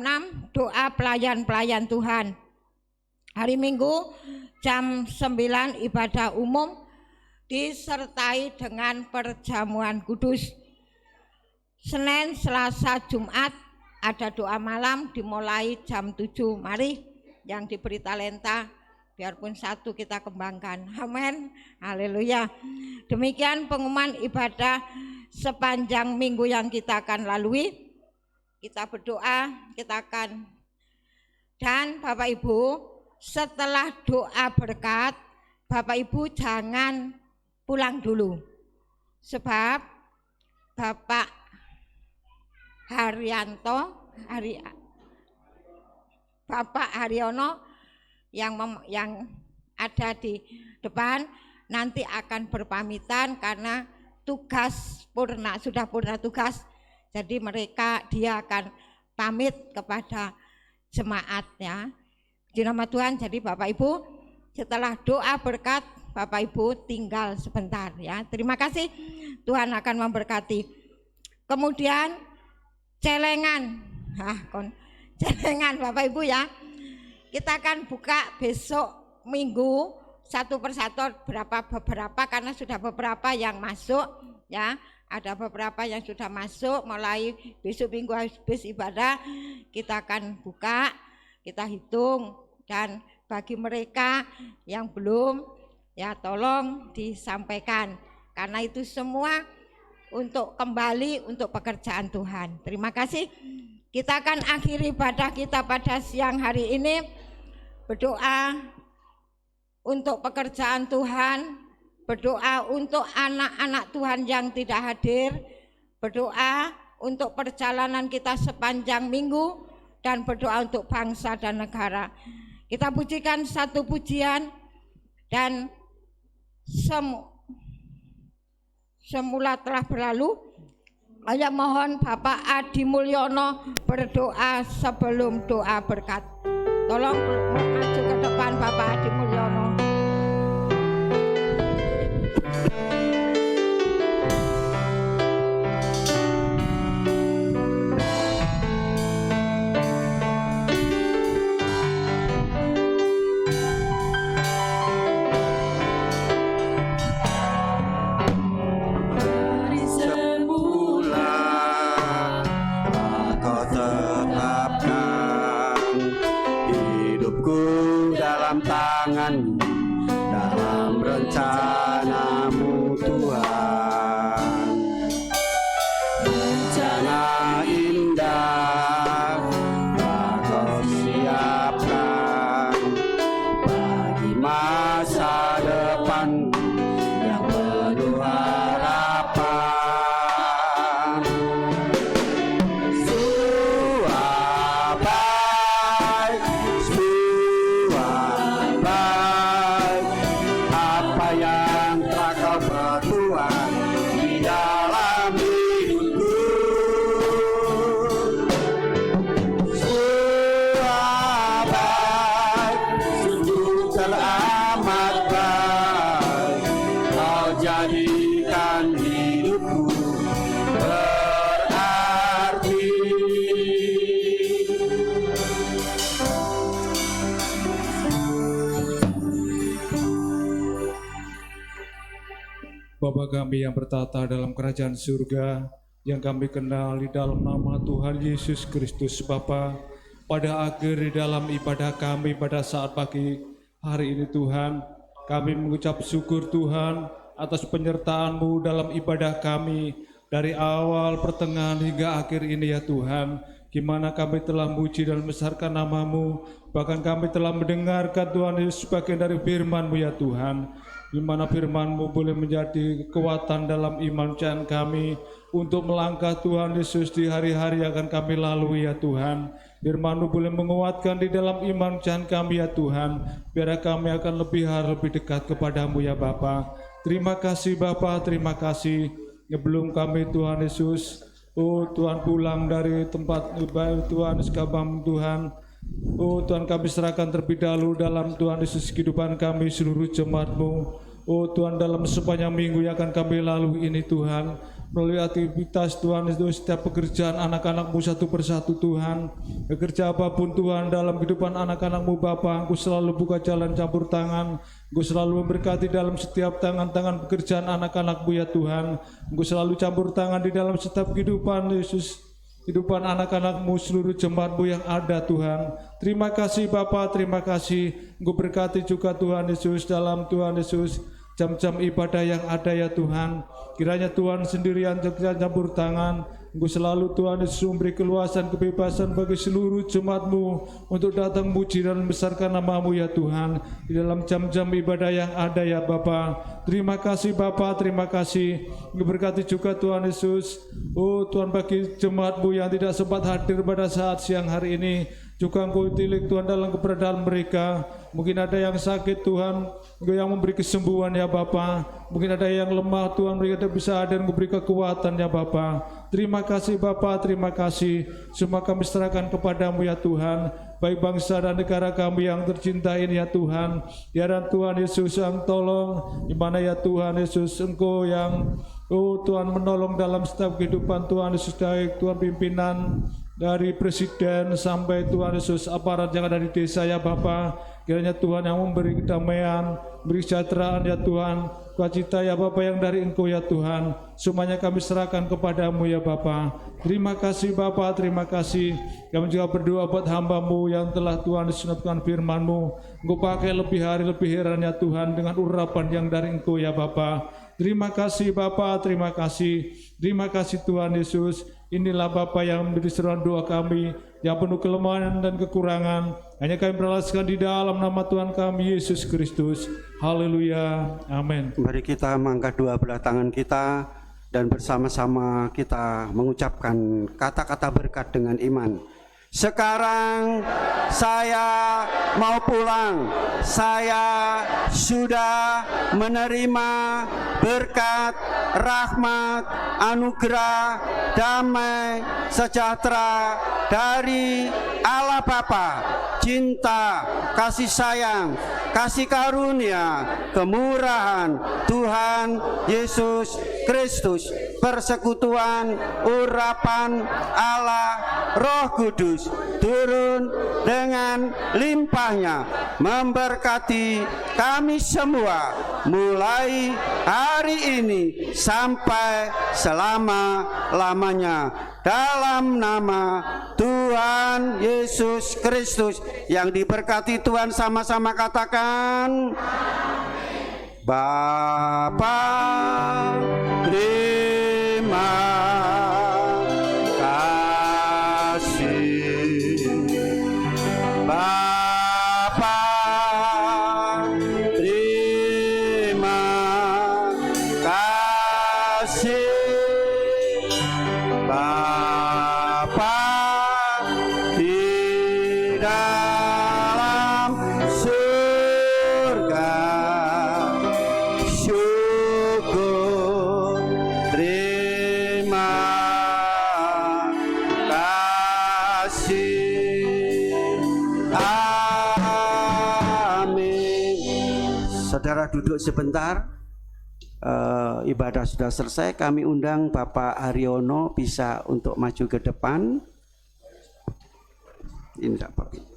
6 doa pelayan-pelayan Tuhan. Hari Minggu jam 9 ibadah umum disertai dengan perjamuan kudus. Senin, Selasa, Jumat ada doa malam dimulai jam 7. Mari yang diberi talenta biarpun satu kita kembangkan. Amin. Haleluya. Demikian pengumuman ibadah sepanjang minggu yang kita akan lalui. Kita berdoa, kita akan, dan Bapak Ibu setelah doa berkat, Bapak Ibu jangan pulang dulu. Sebab Bapak Bapak Haryono yang ada di depan nanti akan berpamitan karena sudah purna tugas. Jadi dia akan pamit kepada jemaatnya. Di nama Tuhan, jadi Bapak Ibu setelah doa berkat, Bapak Ibu tinggal sebentar ya. Terima kasih, Tuhan akan memberkati. Kemudian celengan Bapak Ibu ya. Kita akan buka besok minggu satu persatu beberapa karena sudah beberapa yang masuk ya. Ada beberapa yang sudah masuk, mulai besok minggu habis ibadah kita akan buka, kita hitung, dan bagi mereka yang belum ya tolong disampaikan karena itu semua untuk kembali untuk pekerjaan Tuhan. Terima kasih. Kita akan akhiri ibadah kita pada siang hari ini berdoa untuk pekerjaan Tuhan, berdoa untuk anak-anak Tuhan yang tidak hadir, berdoa untuk perjalanan kita sepanjang minggu, dan berdoa untuk bangsa dan negara. Kita pujikan satu pujian dan semula telah berlalu. Saya mohon Bapak Adi Mulyono berdoa sebelum doa berkat. Tolong maju ke depan Bapak Adi Mulyono. Dalam rencanamu Tuhan, rencana indah telah Kau siapkan bagi masa depan yang penuh harapan. Apa yang telah Kau perbuat di teramat baik, Kau jadikan hidupku berarti. Bapa kami yang bertata dalam kerajaan surga, yang kami kenal di dalam nama Tuhan Yesus Kristus Bapa, pada akhir di dalam ibadah kami pada saat pagi hari ini Tuhan, kami mengucap syukur Tuhan atas penyertaan-Mu dalam ibadah kami dari awal, pertengahan hingga akhir ini ya Tuhan. Gimana kami telah muji dan membesarkan nama-Mu, bahkan kami telah mendengarkan Tuhan Yesus bagian dari firman-Mu ya Tuhan. Di mana firman-Mu boleh menjadi kekuatan dalam iman dan kami untuk melangkah Tuhan Yesus di hari-hari yang akan kami lalui ya Tuhan. Firman-Mu boleh menguatkan di dalam iman dan kami ya Tuhan, biar kami akan lebih dekat kepada-Mu ya Bapa. Terima kasih Bapa, terima kasih. Sebelum kami Tuhan Yesus, Tuhan pulang dari tempat ibadah Tuhan sekabam Tuhan. Tuhan kami serahkan terlebih dahulu dalam Tuhan Yesus kehidupan kami seluruh jemaat-Mu. Tuhan dalam sepanjang minggu yang akan kami lalui ini Tuhan, melalui aktivitas Tuhan Yesus, setiap pekerjaan anak-anak-Mu satu persatu Tuhan, bekerja apapun Tuhan dalam kehidupan anak-anak-Mu Bapa, Engkau selalu buka jalan campur tangan, Engkau selalu memberkati dalam setiap tangan-tangan pekerjaan anak-anak-Mu ya Tuhan, Engkau selalu campur tangan di dalam setiap kehidupan Yesus, kehidupan anak-anak-Mu seluruh jemaat-Mu yang ada Tuhan. Terima kasih Bapa, terima kasih. Engkau berkati juga Tuhan Yesus dalam Tuhan Yesus jam-jam ibadah yang ada ya Tuhan. Kiranya Tuhan sendirian campur tangan, Engkau selalu Tuhan Yesus memberi keluasan kebebasan bagi seluruh jemaat-Mu untuk datang muji dan membesarkan nama-Mu ya Tuhan di dalam jam-jam ibadah yang ada ya Bapa. Terima kasih Bapa, terima kasih. Engkau berkati juga Tuhan Yesus. Tuhan bagi jemaat-Mu yang tidak sempat hadir pada saat siang hari ini, juga Engkau tilik Tuhan dalam keberadaan mereka. Mungkin ada yang sakit Tuhan, Engkau yang memberi kesembuhan ya Bapa. Mungkin ada yang lemah Tuhan, mereka tidak bisa hadir, Engkau beri kekuatan ya Bapa. Terima kasih Bapa, terima kasih. Semua kami serahkan kepada-Mu ya Tuhan, baik bangsa dan negara kami yang tercinta ini ya Tuhan. Biarlah Tuhan Yesus yang tolong, di mana ya Tuhan Yesus Engkau yang Tuhan menolong dalam setiap kehidupan Tuhan Yesus, baik Tuhan pimpinan dari presiden sampai Tuhan Yesus aparat yang ada di desa ya Bapa. Kiranya Tuhan yang memberi kedamaian, beri kesejahteraan ya Tuhan, sukacita ya Bapa yang dari Engkau ya Tuhan. Semuanya kami serahkan kepada-Mu ya Bapa. Terima kasih Bapa, terima kasih. Kami juga berdoa buat hamba-Mu yang telah Tuhan disunatkan firman-Mu. Engkau pakai lebih hari lebih heran ya Tuhan dengan urapan yang dari Engkau ya Bapa. Terima kasih Bapa, terima kasih. Terima kasih Tuhan Yesus. Inilah Bapa yang menjadi seruan doa kami yang penuh kelemahan dan kekurangan. Hanya kami beralaskan di dalam nama Tuhan kami Yesus Kristus. Haleluya. Amin. Mari kita mengangkat dua belah tangan kita dan bersama-sama kita mengucapkan kata-kata berkat dengan iman. Sekarang saya mau pulang. Saya sudah menerima berkat, rahmat, anugerah, damai, sejahtera dari Allah Bapa, cinta, kasih sayang, kasih karunia, kemurahan Tuhan Yesus Kristus, persekutuan, urapan Allah Roh Kudus turun dengan limpahnya memberkati kami semua mulai hari ini sampai selama-lamanya, dalam nama Tuhan Yesus Kristus. Yang diberkati Tuhan sama-sama katakan Bapa, terima kasih. Bapa, terima kasih. Bapa di dalam surga, syukur Saudara duduk sebentar. Ibadah sudah selesai. Kami undang Bapak Haryono bisa untuk maju ke depan. Ini Bapak.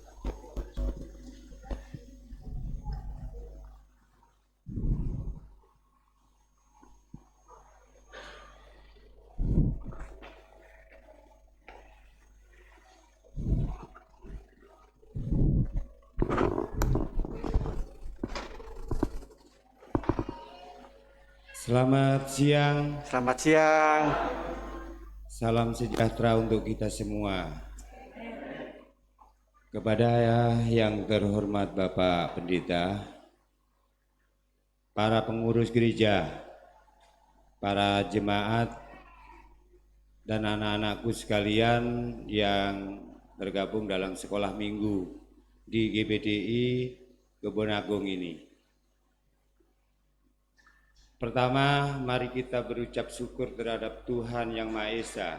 Selamat siang. Selamat siang. Salam sejahtera untuk kita semua. Kepada yang terhormat Bapak Pendeta, para pengurus gereja, para jemaat, dan anak-anakku sekalian yang tergabung dalam sekolah minggu di GBDI Kebon Agung ini. Pertama, mari kita berucap syukur terhadap Tuhan Yang Maha Esa,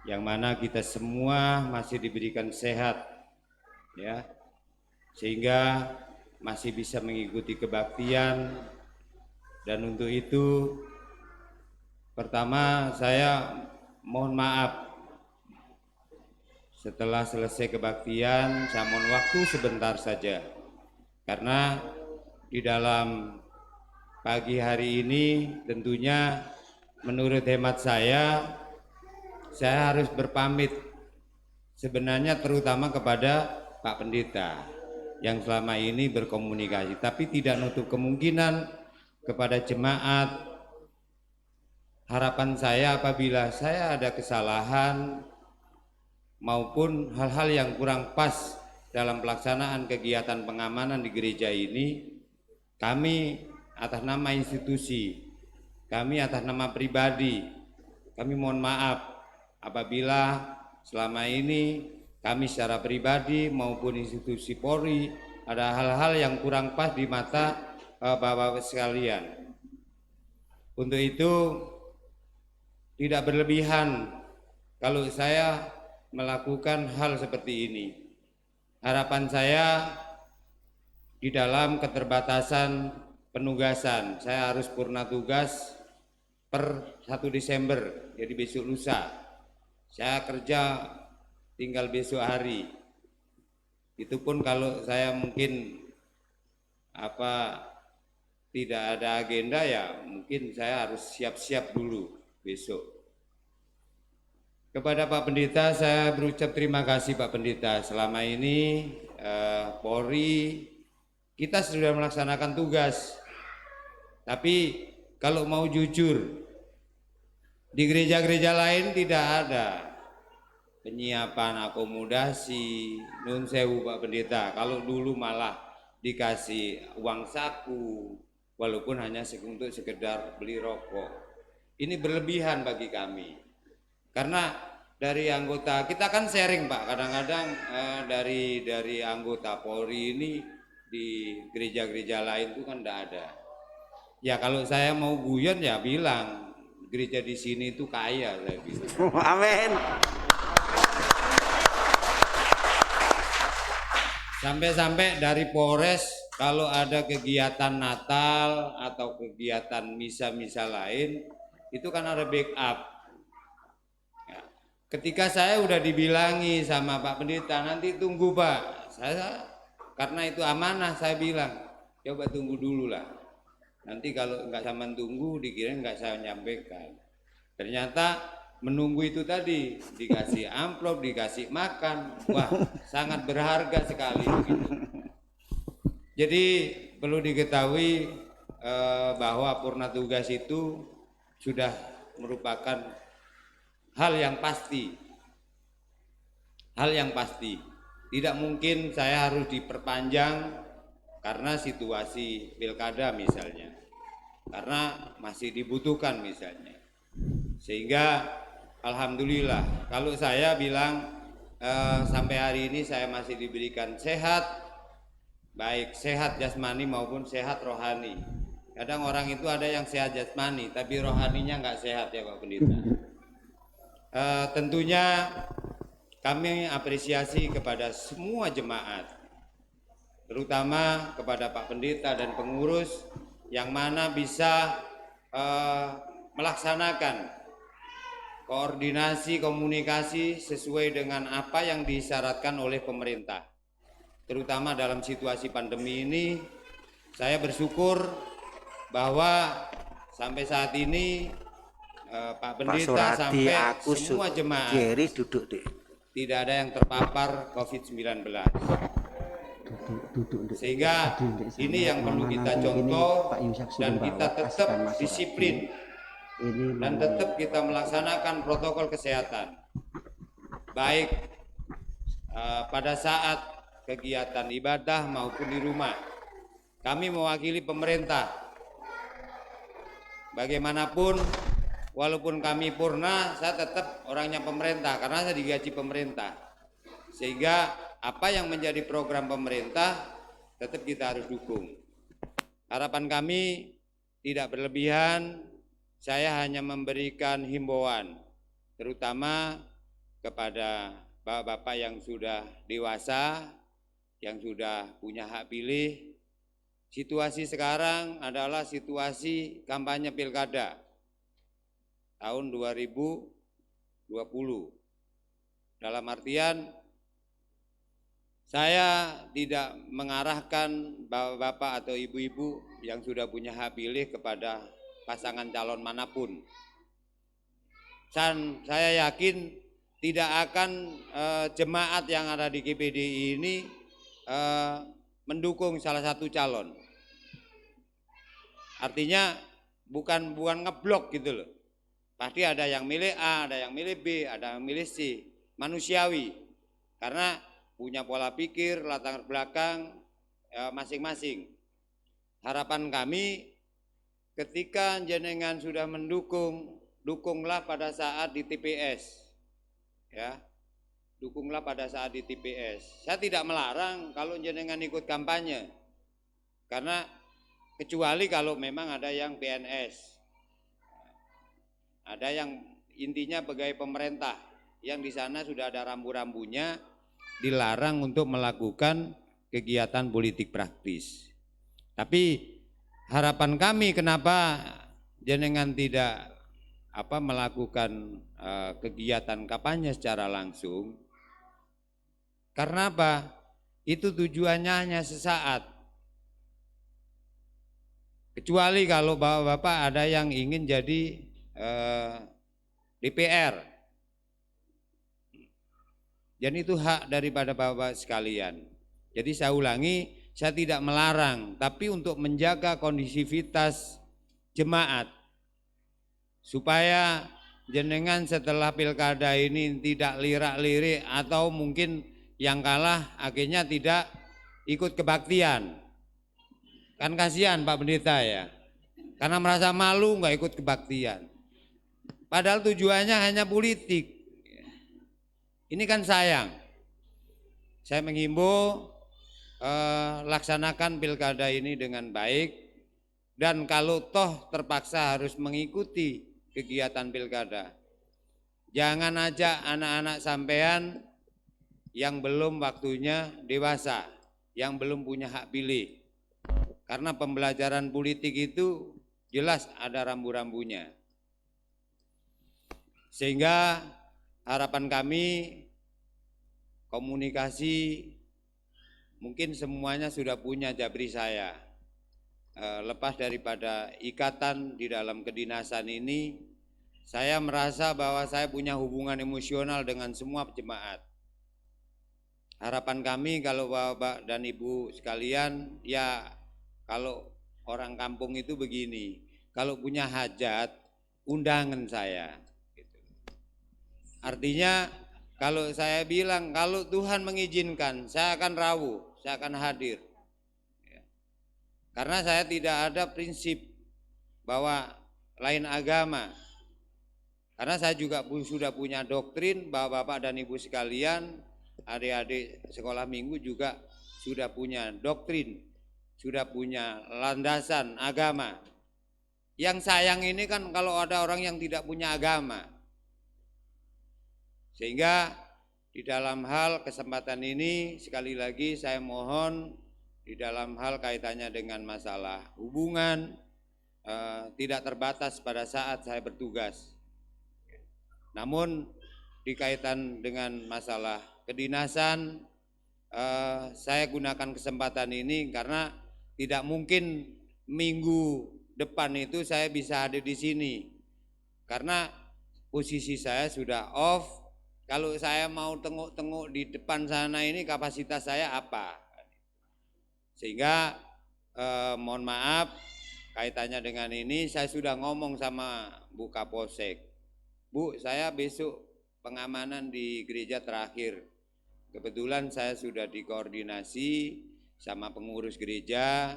yang mana kita semua masih diberikan sehat, ya, sehingga masih bisa mengikuti kebaktian. Dan untuk itu, pertama saya mohon maaf, setelah selesai kebaktian, saya mohon waktu sebentar saja, karena di dalam pagi hari ini tentunya menurut hemat saya harus berpamit sebenarnya terutama kepada Pak Pendeta yang selama ini berkomunikasi, tapi tidak nutup kemungkinan kepada jemaat. Harapan saya apabila saya ada kesalahan maupun hal-hal yang kurang pas dalam pelaksanaan kegiatan pengamanan di gereja ini, kami atas nama institusi, kami atas nama pribadi, kami mohon maaf apabila selama ini kami secara pribadi maupun institusi Polri ada hal-hal yang kurang pas di mata Bapak-Bapak sekalian. Untuk itu tidak berlebihan kalau saya melakukan hal seperti ini. Harapan saya di dalam keterbatasan penugasan, saya harus purna tugas per 1 Desember, jadi besok lusa. Saya kerja tinggal besok hari. Itu pun kalau saya mungkin tidak ada agenda, ya mungkin saya harus siap-siap dulu besok. Kepada Pak Pendeta saya berucap terima kasih Pak Pendeta. Selama ini Polri kita sudah melaksanakan tugas. Tapi kalau mau jujur, di gereja-gereja lain tidak ada penyiapan akomodasi, nun sewu Pak Pendeta. Kalau dulu malah dikasih uang saku, walaupun hanya untuk sekedar beli rokok. Ini berlebihan bagi kami. Karena dari anggota, kita kan sharing Pak, kadang-kadang dari anggota Polri ini di gereja-gereja lain itu kan tidak ada. Ya kalau saya mau guyon ya bilang gereja di sini itu kaya, saya bilang. Amin. Sampai-sampai dari Polres kalau ada kegiatan Natal atau kegiatan misa-misa lain itu kan ada backup. Ya. Ketika saya udah dibilangi sama Pak Pendeta, nanti tunggu Pak. Saya karena itu amanah saya bilang, coba tunggu dulu lah. Nanti kalau nggak sama tunggu dikira nggak saya nyampaikan. Ternyata menunggu itu tadi dikasih amplop, dikasih makan, wah sangat berharga sekali begitu. Jadi perlu diketahui bahwa purna tugas itu sudah merupakan hal yang pasti. Hal yang pasti. Tidak mungkin saya harus diperpanjang karena situasi pilkada misalnya, karena masih dibutuhkan misalnya. Sehingga alhamdulillah kalau saya bilang sampai hari ini saya masih diberikan sehat, baik sehat jasmani maupun sehat rohani. Kadang orang itu ada yang sehat jasmani tapi rohaninya nggak sehat ya Pak Pendeta. Tentunya kami apresiasi kepada semua jemaat terutama kepada Pak Pendeta dan pengurus yang mana bisa melaksanakan koordinasi komunikasi sesuai dengan apa yang disyaratkan oleh pemerintah. Terutama dalam situasi pandemi ini, saya bersyukur bahwa sampai saat ini Pak Pendeta sampai semua jemaat tidak ada yang terpapar COVID-19. Sehingga ini yang perlu kita contoh dan kita tetap disiplin dan tetap kita melaksanakan protokol kesehatan baik pada saat kegiatan ibadah maupun di rumah. Kami mewakili pemerintah. Bagaimanapun walaupun kami purna, saya tetap orangnya pemerintah karena saya digaji pemerintah. Sehingga apa yang menjadi program pemerintah tetap kita harus dukung. Harapan kami tidak berlebihan, saya hanya memberikan himbauan, terutama kepada bapak-bapak yang sudah dewasa, yang sudah punya hak pilih. Situasi sekarang adalah situasi kampanye pilkada tahun 2020. Dalam artian saya tidak mengarahkan bapak-bapak atau ibu-ibu yang sudah punya hak pilih kepada pasangan calon manapun. Dan saya yakin tidak akan jemaat yang ada di GPDI ini mendukung salah satu calon. Artinya bukan ngeblok gitu loh. Pasti ada yang milih A, ada yang milih B, ada yang milih C. Manusiawi. Karena punya pola pikir, latar belakang masing-masing. Harapan kami ketika jenengan sudah mendukung, dukunglah pada saat di TPS. Ya. Dukunglah pada saat di TPS. Saya tidak melarang kalau jenengan ikut kampanye. Karena kecuali kalau memang ada yang PNS. Ada yang intinya pegawai pemerintah yang di sana sudah ada rambu-rambunya, dilarang untuk melakukan kegiatan politik praktis. Tapi harapan kami kenapa jenengan tidak melakukan kegiatan kampanye secara langsung? Karena apa? Itu tujuannya hanya sesaat. Kecuali kalau bapak-bapak ada yang ingin jadi DPR. Dan itu hak daripada bapak sekalian. Jadi saya ulangi, saya tidak melarang, tapi untuk menjaga kondisivitas jemaat supaya jenengan setelah pilkada ini tidak lirak-lirik atau mungkin yang kalah akhirnya tidak ikut kebaktian. Kan kasihan Pak Pendeta ya, karena merasa malu nggak ikut kebaktian. Padahal tujuannya hanya politik. Ini kan sayang. Saya menghimbau laksanakan pilkada ini dengan baik, dan kalau toh terpaksa harus mengikuti kegiatan pilkada, jangan ajak anak-anak sampean yang belum waktunya dewasa, yang belum punya hak pilih. Karena pembelajaran politik itu jelas ada rambu-rambunya. Sehingga harapan kami komunikasi mungkin semuanya sudah punya Jabri saya. Lepas daripada ikatan di dalam kedinasan ini, saya merasa bahwa saya punya hubungan emosional dengan semua jemaat. Harapan kami kalau Bapak dan Ibu sekalian, ya kalau orang kampung itu begini, kalau punya hajat, undangan saya. Artinya kalau saya bilang, kalau Tuhan mengizinkan, saya akan rawuh, saya akan hadir. Karena saya tidak ada prinsip bahwa lain agama. Karena saya juga sudah punya doktrin bahwa Bapak dan Ibu sekalian, adik-adik sekolah minggu juga sudah punya doktrin, sudah punya landasan agama. Yang sayang ini kan kalau ada orang yang tidak punya agama. Sehingga di dalam hal kesempatan ini sekali lagi saya mohon di dalam hal kaitannya dengan masalah hubungan, tidak terbatas pada saat saya bertugas. Namun dikaitan dengan masalah kedinasan, saya gunakan kesempatan ini karena tidak mungkin minggu depan itu saya bisa ada di sini. Karena posisi saya sudah off. Kalau saya mau tengok-tengok di depan sana ini kapasitas saya apa? Sehingga mohon maaf kaitannya dengan ini saya sudah ngomong sama Bu Kapolsek. Bu, saya besok pengamanan di gereja terakhir. Kebetulan saya sudah dikoordinasi sama pengurus gereja.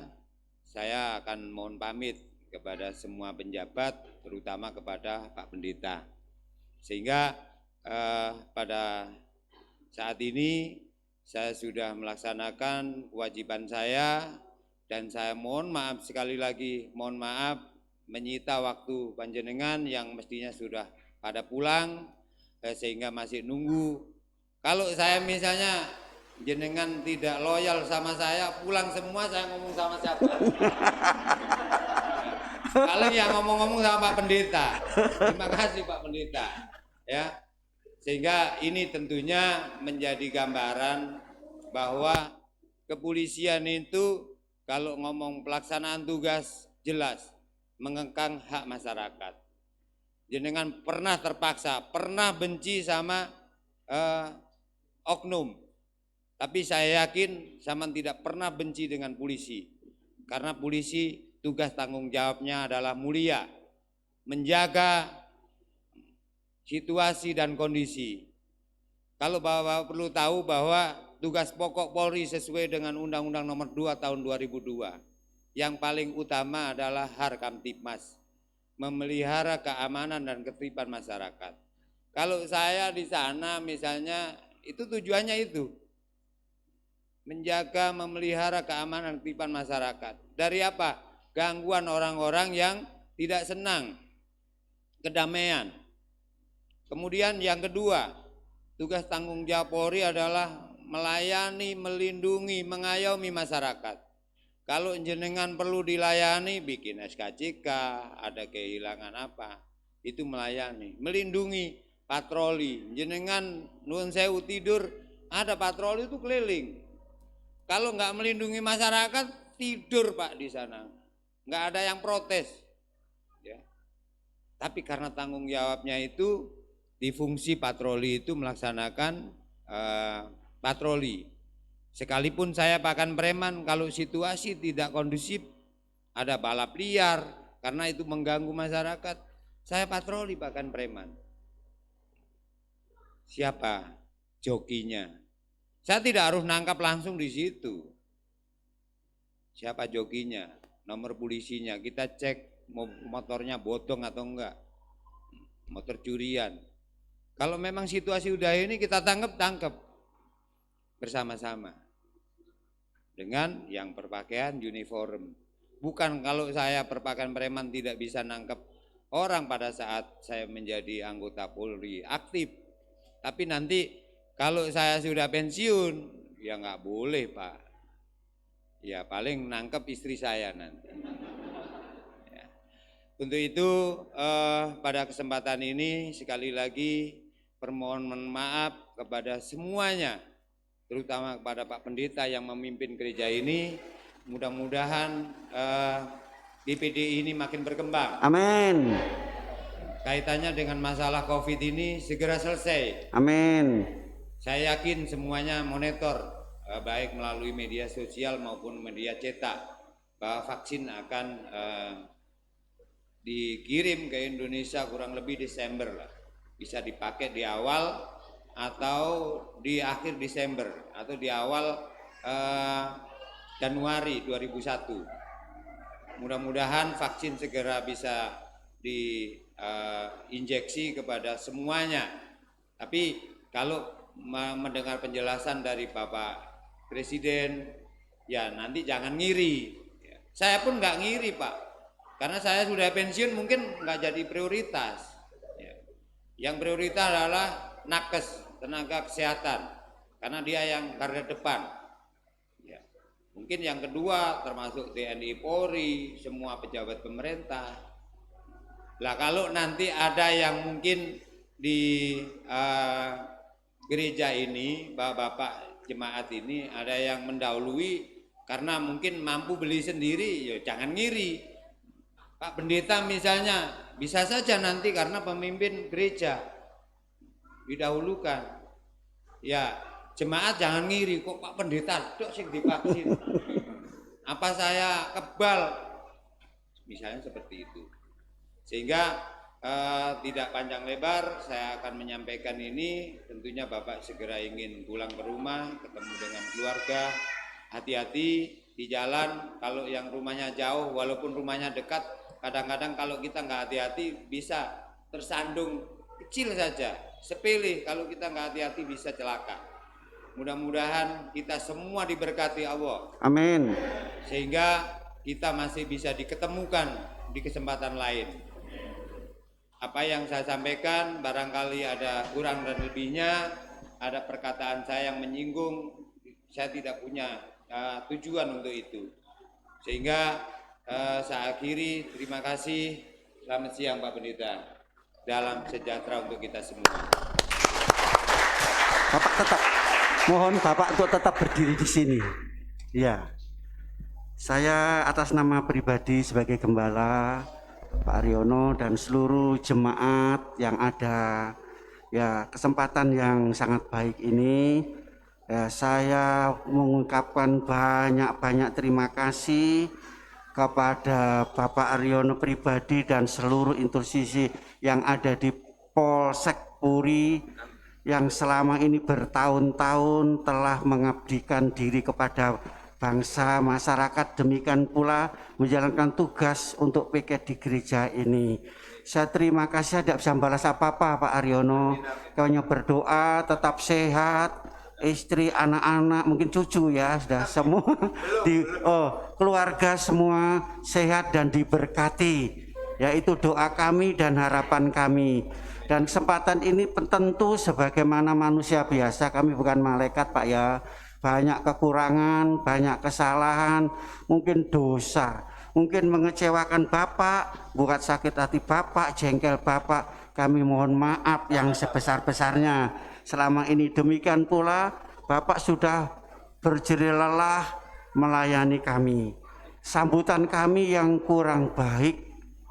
Saya akan mohon pamit kepada semua penjabat, terutama kepada Pak Pendeta. Sehingga pada saat ini saya sudah melaksanakan kewajiban saya dan saya mohon maaf sekali lagi, mohon maaf menyita waktu panjenengan yang mestinya sudah pada pulang sehingga masih nunggu. Kalau saya misalnya jenengan tidak loyal sama saya, pulang semua saya ngomong sama siapa? Paling yang ngomong-ngomong sama Pak Pendeta. Terima kasih Pak Pendeta. Ya. Sehingga ini tentunya menjadi gambaran bahwa kepolisian itu kalau ngomong pelaksanaan tugas jelas mengekang hak masyarakat. Jenengan pernah terpaksa, pernah benci sama oknum. Tapi saya yakin sama tidak pernah benci dengan polisi. Karena polisi tugas tanggung jawabnya adalah mulia, menjaga situasi dan kondisi. Kalau Bapak perlu tahu bahwa tugas pokok Polri sesuai dengan Undang-Undang Nomor 2 Tahun 2002, yang paling utama adalah Harkamtipmas, memelihara keamanan dan ketertiban masyarakat. Kalau saya di sana misalnya itu tujuannya itu, menjaga, memelihara keamanan dan ketertiban masyarakat. Dari apa? Gangguan orang-orang yang tidak senang, kedamaian. Kemudian yang kedua, tugas tanggung jawab Polri adalah melayani, melindungi, mengayomi masyarakat. Kalau jenengan perlu dilayani, bikin SKCK, ada kehilangan apa, itu melayani, melindungi, patroli. Jenengan nuwun sewu tidur, ada patroli itu keliling. Kalau nggak melindungi masyarakat, tidur Pak di sana, nggak ada yang protes. Ya. Tapi karena tanggung jawabnya itu di fungsi patroli itu melaksanakan patroli. Sekalipun saya pakan preman, kalau situasi tidak kondusif, ada balap liar, karena itu mengganggu masyarakat, saya patroli pakan preman. Siapa jokinya? Saya tidak harus nangkap langsung di situ. Siapa jokinya, nomor polisinya, kita cek motornya bodong atau enggak, motor curian. Kalau memang situasi udah ini kita tangkap bersama-sama dengan yang berpakaian uniform. Bukan kalau saya berpakaian preman tidak bisa nangkep orang pada saat saya menjadi anggota Polri aktif. Tapi nanti kalau saya sudah pensiun ya nggak boleh Pak. Ya paling nangkep istri saya nanti. Ya. Untuk itu pada kesempatan ini sekali lagi permohonan maaf kepada semuanya, terutama kepada Pak Pendeta yang memimpin gereja ini. Mudah-mudahan DPD ini makin berkembang. Amin. Kaitannya dengan masalah COVID ini segera selesai. Amin. Saya yakin semuanya monitor, baik melalui media sosial maupun media cetak, bahwa vaksin akan dikirim ke Indonesia kurang lebih Desember lah. Bisa dipakai di awal atau di akhir Desember atau di awal Januari 2001. Mudah-mudahan vaksin segera bisa diinjeksi kepada semuanya. Tapi kalau mendengar penjelasan dari Bapak Presiden, ya nanti jangan ngiri. Saya pun nggak ngiri Pak, karena saya sudah pensiun mungkin nggak jadi prioritas. Yang prioritas adalah nakes, tenaga kesehatan, karena dia yang garda depan. Ya. Mungkin yang kedua termasuk TNI Polri, semua pejabat pemerintah. Lah kalau nanti ada yang mungkin di gereja ini, bapak-bapak jemaat ini ada yang mendahului karena mungkin mampu beli sendiri, ya jangan ngiri. Pak Pendeta misalnya bisa saja nanti karena pemimpin gereja didahulukan. Ya jemaat jangan ngiri, kok Pak Pendeta dok sing divaksin. Apa saya kebal? Misalnya seperti itu. Sehingga tidak panjang lebar, saya akan menyampaikan ini. Tentunya Bapak segera ingin pulang ke rumah, ketemu dengan keluarga. Hati-hati di jalan, kalau yang rumahnya jauh, walaupun rumahnya dekat, kadang-kadang kalau kita nggak hati-hati bisa tersandung kecil saja, sepele. Kalau kita nggak hati-hati bisa celaka. Mudah-mudahan kita semua diberkati Allah. Amin. Sehingga kita masih bisa diketemukan di kesempatan lain. Apa yang saya sampaikan barangkali ada kurang dan lebihnya, ada perkataan saya yang menyinggung, saya tidak punya tujuan untuk itu. Sehingga saya akhiri, terima kasih, selamat siang Pak Pendeta, dalam sejahtera untuk kita semua. Bapak tetap, mohon Bapak untuk tetap berdiri di sini. Ya, saya atas nama pribadi sebagai gembala Pak Aryono dan seluruh jemaat yang ada, ya kesempatan yang sangat baik ini, ya, saya mengucapkan banyak-banyak terima kasih kepada Bapak Aryono pribadi dan seluruh institusi yang ada di Polsek Puri yang selama ini bertahun-tahun telah mengabdikan diri kepada bangsa, masyarakat, demikian pula menjalankan tugas untuk piket di gereja ini. Saya terima kasih, tidak bisa membalas apa-apa Pak Aryono. Hanya berdoa tetap sehat, istri, anak-anak, mungkin cucu ya, sudah semua keluarga semua sehat dan diberkati. Yaitu doa kami dan harapan kami. Dan kesempatan ini tentu sebagaimana manusia biasa, kami bukan malaikat Pak ya. Banyak kekurangan, banyak kesalahan, mungkin dosa, mungkin mengecewakan Bapak, buat sakit hati Bapak, jengkel Bapak. Kami mohon maaf yang sebesar-besarnya. Selama ini demikian pula Bapak sudah berjerih lelah melayani kami. Sambutan kami yang kurang baik,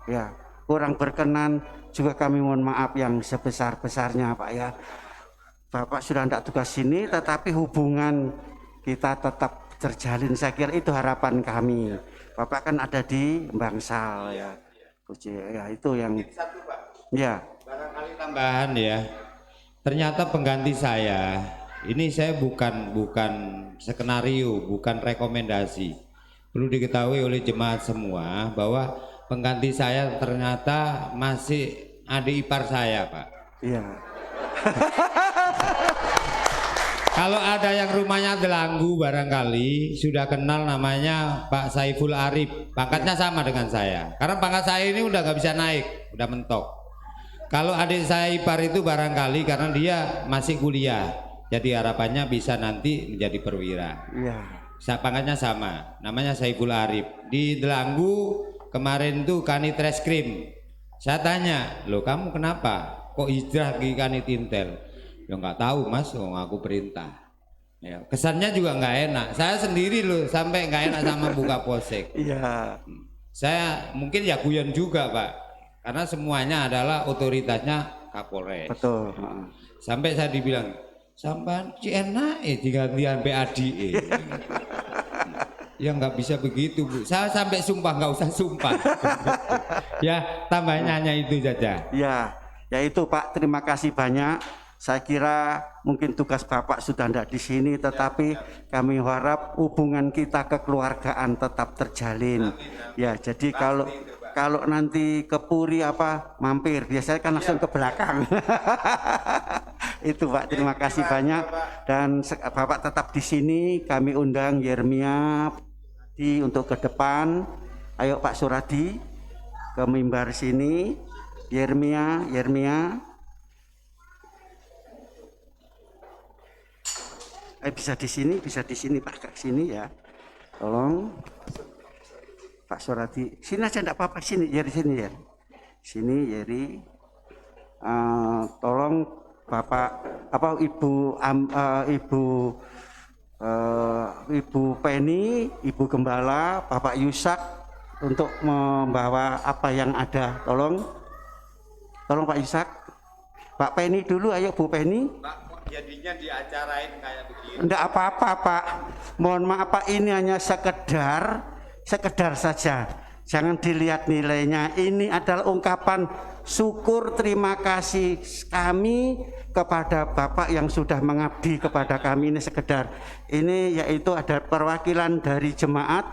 ya kurang berkenan, juga kami mohon maaf yang sebesar-besarnya Pak ya. Bapak sudah tidak tugas sini, tetapi hubungan kita tetap terjalin. Saya kira itu harapan kami. Bapak kan ada di Bangsal ya. Ya itu yang. Satu Pak. Ya. Barangkali tambahan ya. Ternyata pengganti saya ini saya bukan skenario, bukan rekomendasi. Perlu diketahui oleh jemaat semua bahwa pengganti saya ternyata masih adik ipar saya Pak. Iya. Kalau ada yang rumahnya Delanggu barangkali sudah kenal namanya Pak Saiful Arif, pangkatnya sama dengan saya. Karena pangkat saya ini udah nggak bisa naik, udah mentok. Kalau adik saya ipar itu barangkali karena dia masih kuliah, jadi harapannya bisa nanti menjadi perwira. Iya. Pangkatnya sama, namanya Saiful Arif. Di Delanggu kemarin tuh Kanit Reskrim. Saya tanya, loh kamu kenapa? Kok hijrah ke Kanit Intel? Ya nggak tahu mas, aku perintah. Ya, kesannya juga nggak enak. Saya sendiri loh sampai nggak enak sama buka polsek. Iya. Saya mungkin ya guyon juga Pak, karena semuanya adalah otoritasnya Kapolres. Betul. Sampai saya dibilang, sampai enak digantian PADE. Ya nggak bisa begitu Bu. Saya sampai sumpah, nggak usah sumpah. Ya tambahnya hanya itu saja. Ya itu Pak, terima kasih banyak. Saya kira mungkin tugas Bapak sudah tidak di sini, tetapi kami harap hubungan kita kekeluargaan tetap terjalin. Ya, jadi kalau nanti ke Puri mampir, biasanya kan langsung ke belakang. Itu Pak, terima kasih banyak. Dan Bapak tetap di sini, kami undang Yermia untuk ke depan. Ayo Pak Suradi ke mimbar sini. Yermia. Bisa di sini Pak, ke sini ya. Tolong Pak Suradi, sini aja enggak apa-apa, sini Yeri, sini ya. Sini Yeri. Tolong Bapak Ibu Penny, Ibu Gembala, Bapak Yusak untuk membawa apa yang ada. Tolong Pak Yusak. Pak Penny dulu, ayo Bu Penny. Pak, jadinya diacarain kayak begini. Enggak apa-apa Pak, mohon maaf Pak, ini hanya sekedar saja, jangan dilihat nilainya. Ini adalah ungkapan syukur terima kasih kami kepada Bapak yang sudah mengabdi kepada kami. Ini sekedar, ini yaitu ada perwakilan dari jemaat.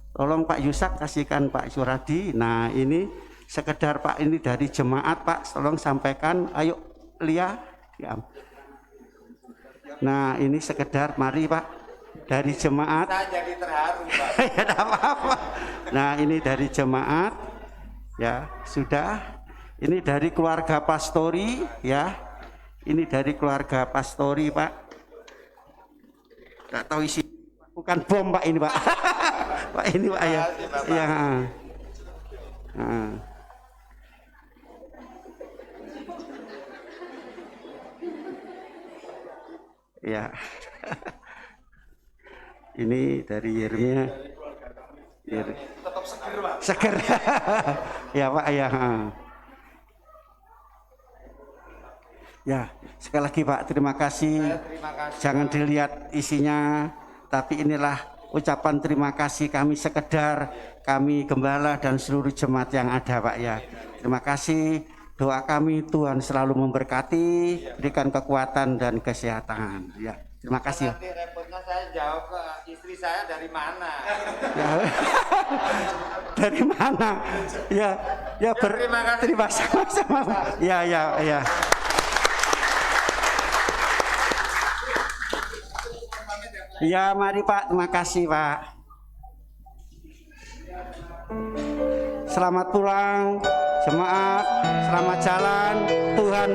Tolong Pak Yusak kasihkan Pak Suradi. Nah ini sekedar Pak, ini dari jemaat Pak, tolong sampaikan. Ayo Lia, diam. Nah ini sekedar, mari Pak, dari jemaat. Saya jadi terharu Pak. Ya tidak apa-apa. Nah ini dari jemaat, ya sudah. Ini dari keluarga pastori, ya. Ini dari keluarga pastori Pak. Tidak tahu isi, bukan bom Pak ini Pak. Pak ini Pak ya. Ya. Nah. Ya. Ini dari Yeremia. Tetap seger Pak. Seger. Ya Pak ya. Ya, sekali lagi Pak, terima kasih. Terima kasih. Jangan dilihat isinya, tapi inilah ucapan terima kasih kami, sekedar kami Gembala dan seluruh jemaat yang ada Pak ya. Terima kasih. Doa kami Tuhan selalu memberkati, berikan kekuatan dan kesehatan. Ya, terima kasih. Nanti repotnya saya jawab ke istri saya dari mana. Ya. Dari mana? Ya, terima kasih. terima sama-sama. Ya. Ya, mari Pak, terima kasih Pak. Selamat pulang, jemaat, selamat jalan, Tuhan